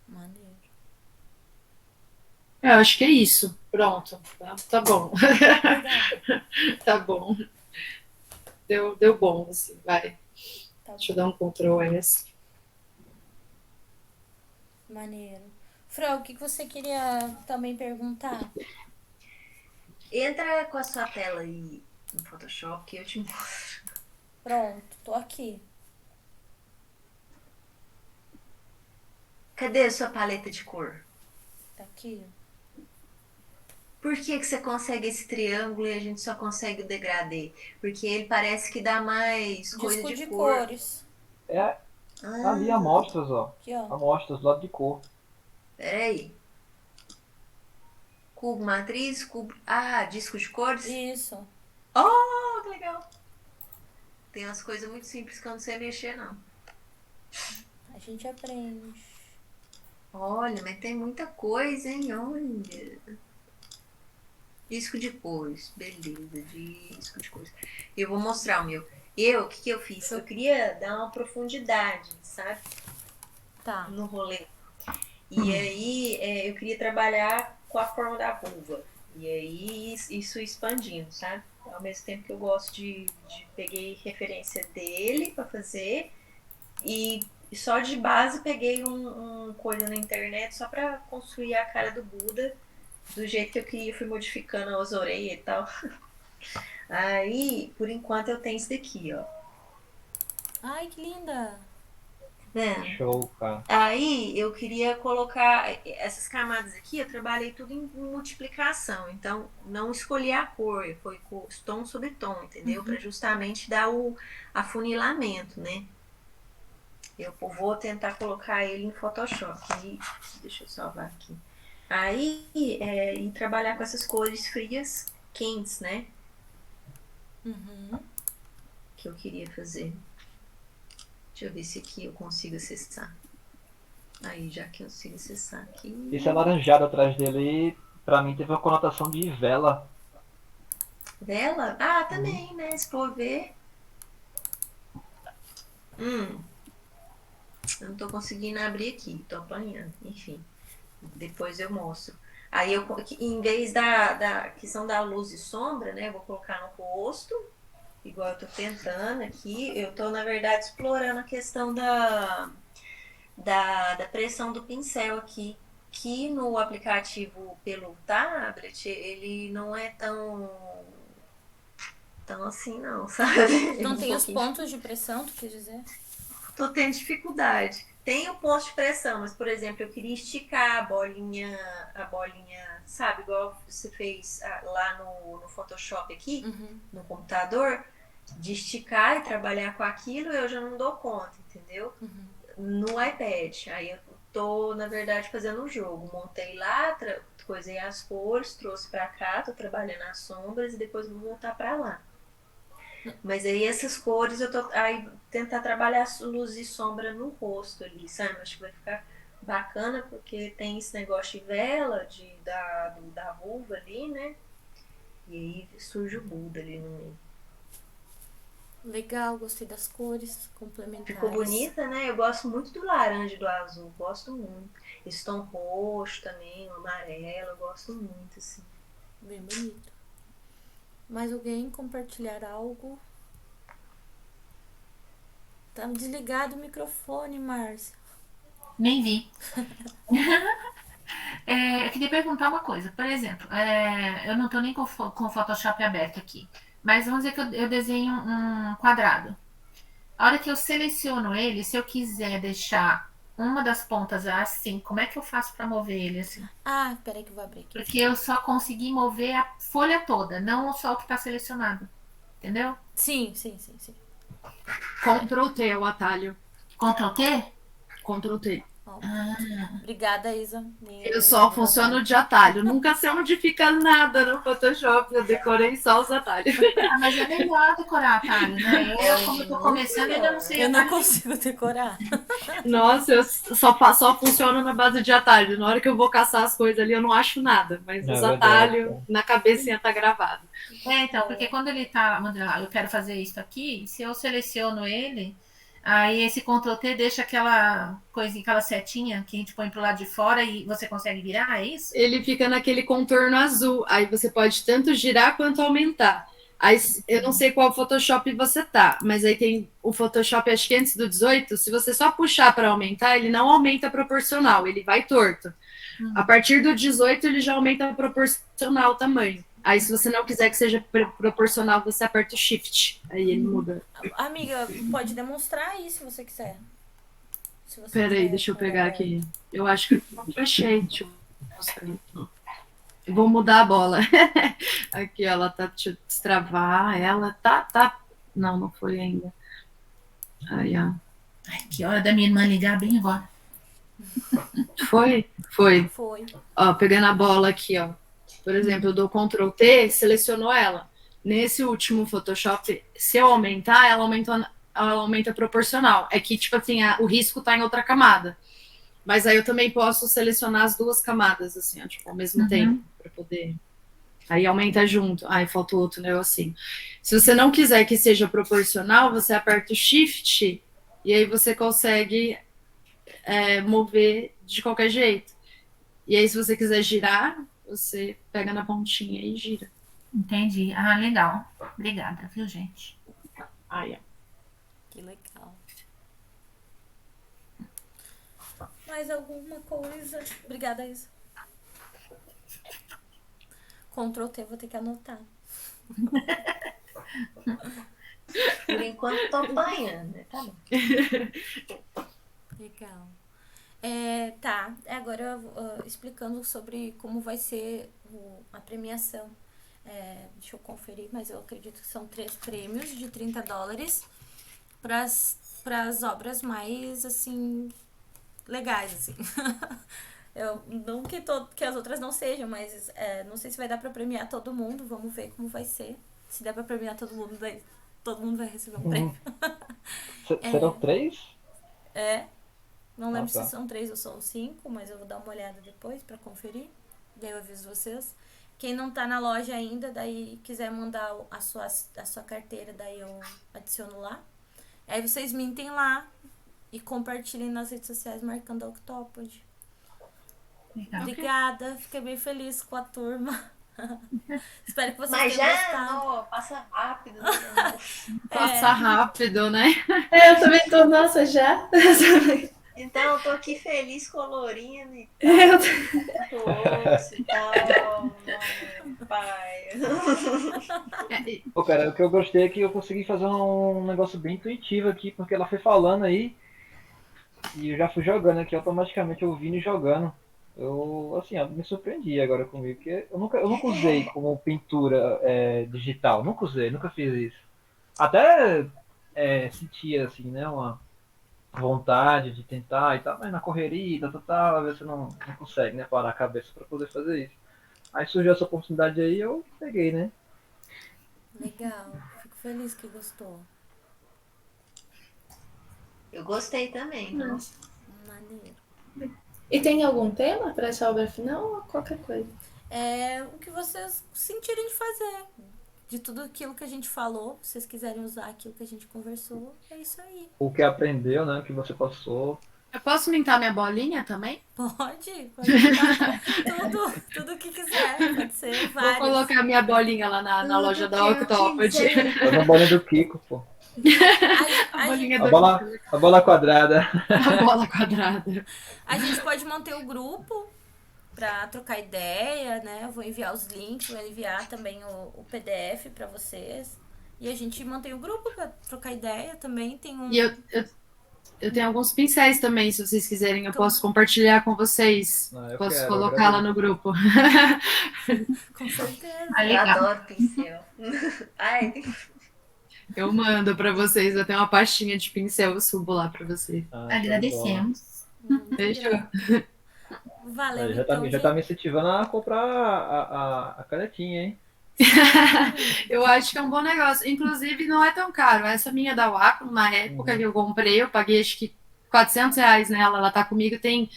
Maneiro. Eu acho que é isso. Pronto. Tá bom. Tá bom. Deu bom, assim, vai. Tá Deixa eu bom. dar um Ctrl S. Maneiro. Fran, o que você queria também perguntar? Entra com a sua tela aí no Photoshop que eu te mostro. Pronto, tô aqui. Cadê a sua paleta de cor? Tá aqui. Por que você consegue esse triângulo e a gente só consegue o degradê? Porque ele parece que dá mais coisa Disco de de cor. cores. É ali Ah, amostras, ó. Aqui, ó. Amostras do lado de cor. peraí. Cubo matriz, cubo... Ah, disco de cores? Isso. Oh, que legal. Tem umas coisas muito simples que eu não sei mexer, não. A gente aprende. Olha, mas tem muita coisa, hein? Olha. Disco de cores. Beleza, disco de cores. Eu vou mostrar o meu. O que eu fiz? Eu queria dar uma profundidade, sabe? Tá. No rolê. E aí eu queria trabalhar com a forma da vulva. E aí isso expandindo, sabe? Ao mesmo tempo que eu gosto peguei referência dele pra fazer e só de base peguei um coisa na internet só pra construir a cara do Buda do jeito que eu queria, fui modificando as orelhas e tal. Aí, por enquanto, eu tenho isso daqui, ó. Ai, que linda. Né? Show, cara. Aí eu queria colocar essas camadas aqui, eu trabalhei tudo em multiplicação, então não escolhi a cor, foi tom sobre tom, entendeu? Para justamente dar o afunilamento, né? Eu vou tentar colocar ele em Photoshop. Aí, deixa eu salvar aqui. Aí, e trabalhar com essas cores frias, quentes, né? Que eu queria fazer. Deixa eu ver se aqui eu consigo acessar. Aí, já que eu consigo acessar aqui. Esse alaranjado atrás dele, pra mim, teve uma conotação de vela. Vela? Ah, também, né? Se for ver. Eu não tô conseguindo abrir aqui, tô apanhando. Enfim, depois eu mostro. Aí, em vez da questão da luz e sombra, né? Eu vou colocar no rosto, igual eu tô tentando aqui. Eu tô, na verdade, explorando a questão da pressão do pincel aqui. Que no aplicativo pelo tablet, ele não é tão assim, não, sabe? Não tem os pontos de pressão, tu quer dizer? Tô tendo dificuldade. Tem o ponto de pressão, mas, por exemplo, eu queria esticar a bolinha, sabe? Igual você fez lá no Photoshop aqui, no computador, de esticar e trabalhar com aquilo, eu já não dou conta, entendeu? No iPad. Aí eu tô, na verdade, fazendo um jogo. Montei lá, coisei as cores, trouxe pra cá, tô trabalhando as sombras e depois vou voltar pra lá. Mas aí essas cores eu tô aí tentar trabalhar luz e sombra no rosto ali, sabe? Acho que vai ficar bacana porque tem esse negócio de vela da vulva ali, né? E aí surge o Buda ali no meio. Legal, gostei das cores complementares. Ficou bonita, né? Eu gosto muito do laranja e do azul, gosto muito. Esse tom roxo também, o amarelo, eu gosto muito, assim. Bem bonito. Mais alguém compartilhar algo? Tá desligado o microfone, Márcia. Nem vi. Eu queria perguntar uma coisa. Por exemplo, eu não estou nem com o Photoshop aberto aqui. Mas vamos dizer que eu desenho um quadrado. A hora que eu seleciono ele, se eu quiser deixar uma das pontas assim, como é que eu faço para mover ele assim? Ah, peraí que eu vou abrir aqui. Porque eu só consegui mover a folha toda, não só o que está selecionado. Entendeu? Sim. Ctrl T é o atalho. Ctrl T? Ctrl T. Obrigada, Isa. Eu só funciono de atalho. Nunca sei onde fica nada no Photoshop. Eu decorei só os atalhos. Mas é melhor decorar atalho, né? Como eu tô começando, ainda não sei. Eu não consigo decorar. Nossa, eu só funciono na base de atalho. Na hora que eu vou caçar as coisas ali, eu não acho nada. Mas os atalhos na cabecinha tá gravado. Então, porque quando ele tá, eu quero fazer isso aqui, se eu seleciono ele, aí esse Ctrl T deixa aquela coisinha, aquela setinha que a gente põe pro lado de fora e você consegue virar, é isso? Ele fica naquele contorno azul. Aí você pode tanto girar quanto aumentar. Aí, eu não sei qual Photoshop você tá, mas aí tem o Photoshop, acho que antes do 18, se você só puxar para aumentar, ele não aumenta proporcional, ele vai torto. A partir do 18, ele já aumenta proporcional o tamanho. Aí, se você não quiser que seja proporcional, você aperta o Shift. Aí ele muda. Amiga, pode demonstrar aí se você quiser. Se você Peraí, quiser, deixa eu pegar aberto. aqui. Eu acho que eu não fechei. Deixa eu mostrar aqui. Eu vou mudar a bola. Aqui, ela tá. Deixa eu destravar. Ela tá. Não, não foi ainda. Aí, ó. Ai, que hora da minha irmã ligar bem agora. Foi? Foi. Foi. Ó, pegando a bola aqui, ó. Por exemplo, eu dou Ctrl T, selecionou ela. Nesse último Photoshop, se eu aumentar, ela aumenta proporcional. É que, tipo assim, o risco tá em outra camada. Mas aí eu também posso selecionar as duas camadas, assim, ó, tipo, ao mesmo tempo, para poder. Aí aumenta junto. Ai, falta o outro negocinho. Se você não quiser que seja proporcional, você aperta o Shift e aí você consegue mover de qualquer jeito. E aí, se você quiser girar, você pega na pontinha e gira. Entendi. Ah, legal. Obrigada, viu, gente? Aí, ó. Que legal. Mais alguma coisa? Obrigada, Isa. Ctrl T, vou ter que anotar. Por enquanto tô apanhando, né? Tá bom. Legal. Tá, agora explicando sobre como vai ser a premiação. Deixa eu conferir, mas eu acredito que são 3 prêmios de $30 para as obras mais, assim, legais, assim. Eu, não que as outras não sejam, mas não sei se vai dar pra premiar todo mundo. Vamos ver como vai ser. Se der pra premiar todo mundo, daí todo mundo vai receber um prêmio. Serão 3? Não lembro tá. se são 3 ou são 5, mas eu vou dar uma olhada depois pra conferir. Daí eu aviso vocês. Quem não tá na loja ainda, daí quiser mandar a sua carteira, daí eu adiciono lá. Aí vocês mintem lá e compartilhem nas redes sociais marcando a Octopod. Legal. Obrigada, fiquei bem feliz com a turma. Espero que vocês Mas tenham já, gostado. ó, passa rápido. Né? Passa rápido, né? Eu também tô, nossa, já? Então, eu tô aqui feliz, colorindo e Eu tal, osso e tal. Meu pai. Pô, cara, o que eu gostei é que eu consegui fazer um negócio bem intuitivo aqui, porque ela foi falando aí e eu já fui jogando aqui automaticamente, ouvindo e jogando. Eu, assim, ó, me surpreendi agora comigo, porque eu nunca usei como pintura digital, nunca usei, nunca fiz isso. Até sentia, assim, né, uma vontade de tentar e tal, mas na correria, tal, às vezes você não consegue, né, parar a cabeça para poder fazer isso. Aí surgiu essa oportunidade aí, eu peguei, né. Legal, fico feliz que gostou. Eu gostei também. Nossa. Maneiro. E tem algum tema pra essa obra final ou qualquer coisa? O que vocês sentirem de fazer. De tudo aquilo que a gente falou, se vocês quiserem usar aquilo que a gente conversou, é isso aí. O que aprendeu, né, o que você passou. Eu posso mintar minha bolinha também? Pode usar tudo que quiser, pode ser Vou vários. colocar minha bolinha lá na loja da Octopod. Faz uma bolinha do Kiko, pô. A bolinha A bola quadrada. A bola quadrada. A gente pode manter o grupo pra trocar ideia, né? Eu vou enviar os links, vou enviar também o PDF pra vocês. E a gente mantém o grupo pra trocar ideia também. Tem um... E eu tenho alguns pincéis também, se vocês quiserem, eu posso compartilhar com vocês. Posso colocar lá no grupo. Com certeza. Ah, Eu legal. adoro pincel. Ai, Eu mando pra vocês, eu tenho uma pastinha de pincel, eu subo lá pra vocês. Agradecemos. Fechou? Valeu, Já então, tá me incentivando a comprar a canetinha, hein? Eu acho que é um bom negócio. Inclusive, não é tão caro. Essa minha da Wacom, na época que eu comprei, eu paguei acho que R$400 nela. Ela tá comigo tem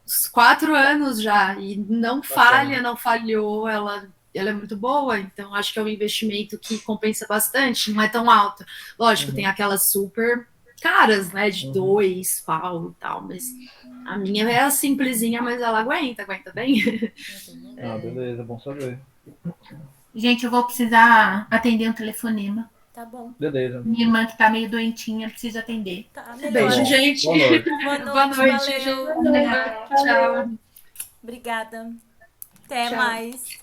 uns 4 anos já. E não falha, não falhou. Ela é muito boa. Então, acho que é um investimento que compensa bastante. Não é tão alto. Lógico, tem aquelas super caras, né? De 2 pau e tal. Mas a minha é simplesinha, mas ela aguenta bem. Ah, beleza, bom saber. Gente, eu vou precisar atender um telefonema. Tá bom. Beleza. Minha irmã que tá meio doentinha, precisa atender. Tá, melhor. Beijo, gente. Boa noite. Boa noite, Boa noite. valeu. Tchau. Obrigada. Até Tchau. mais.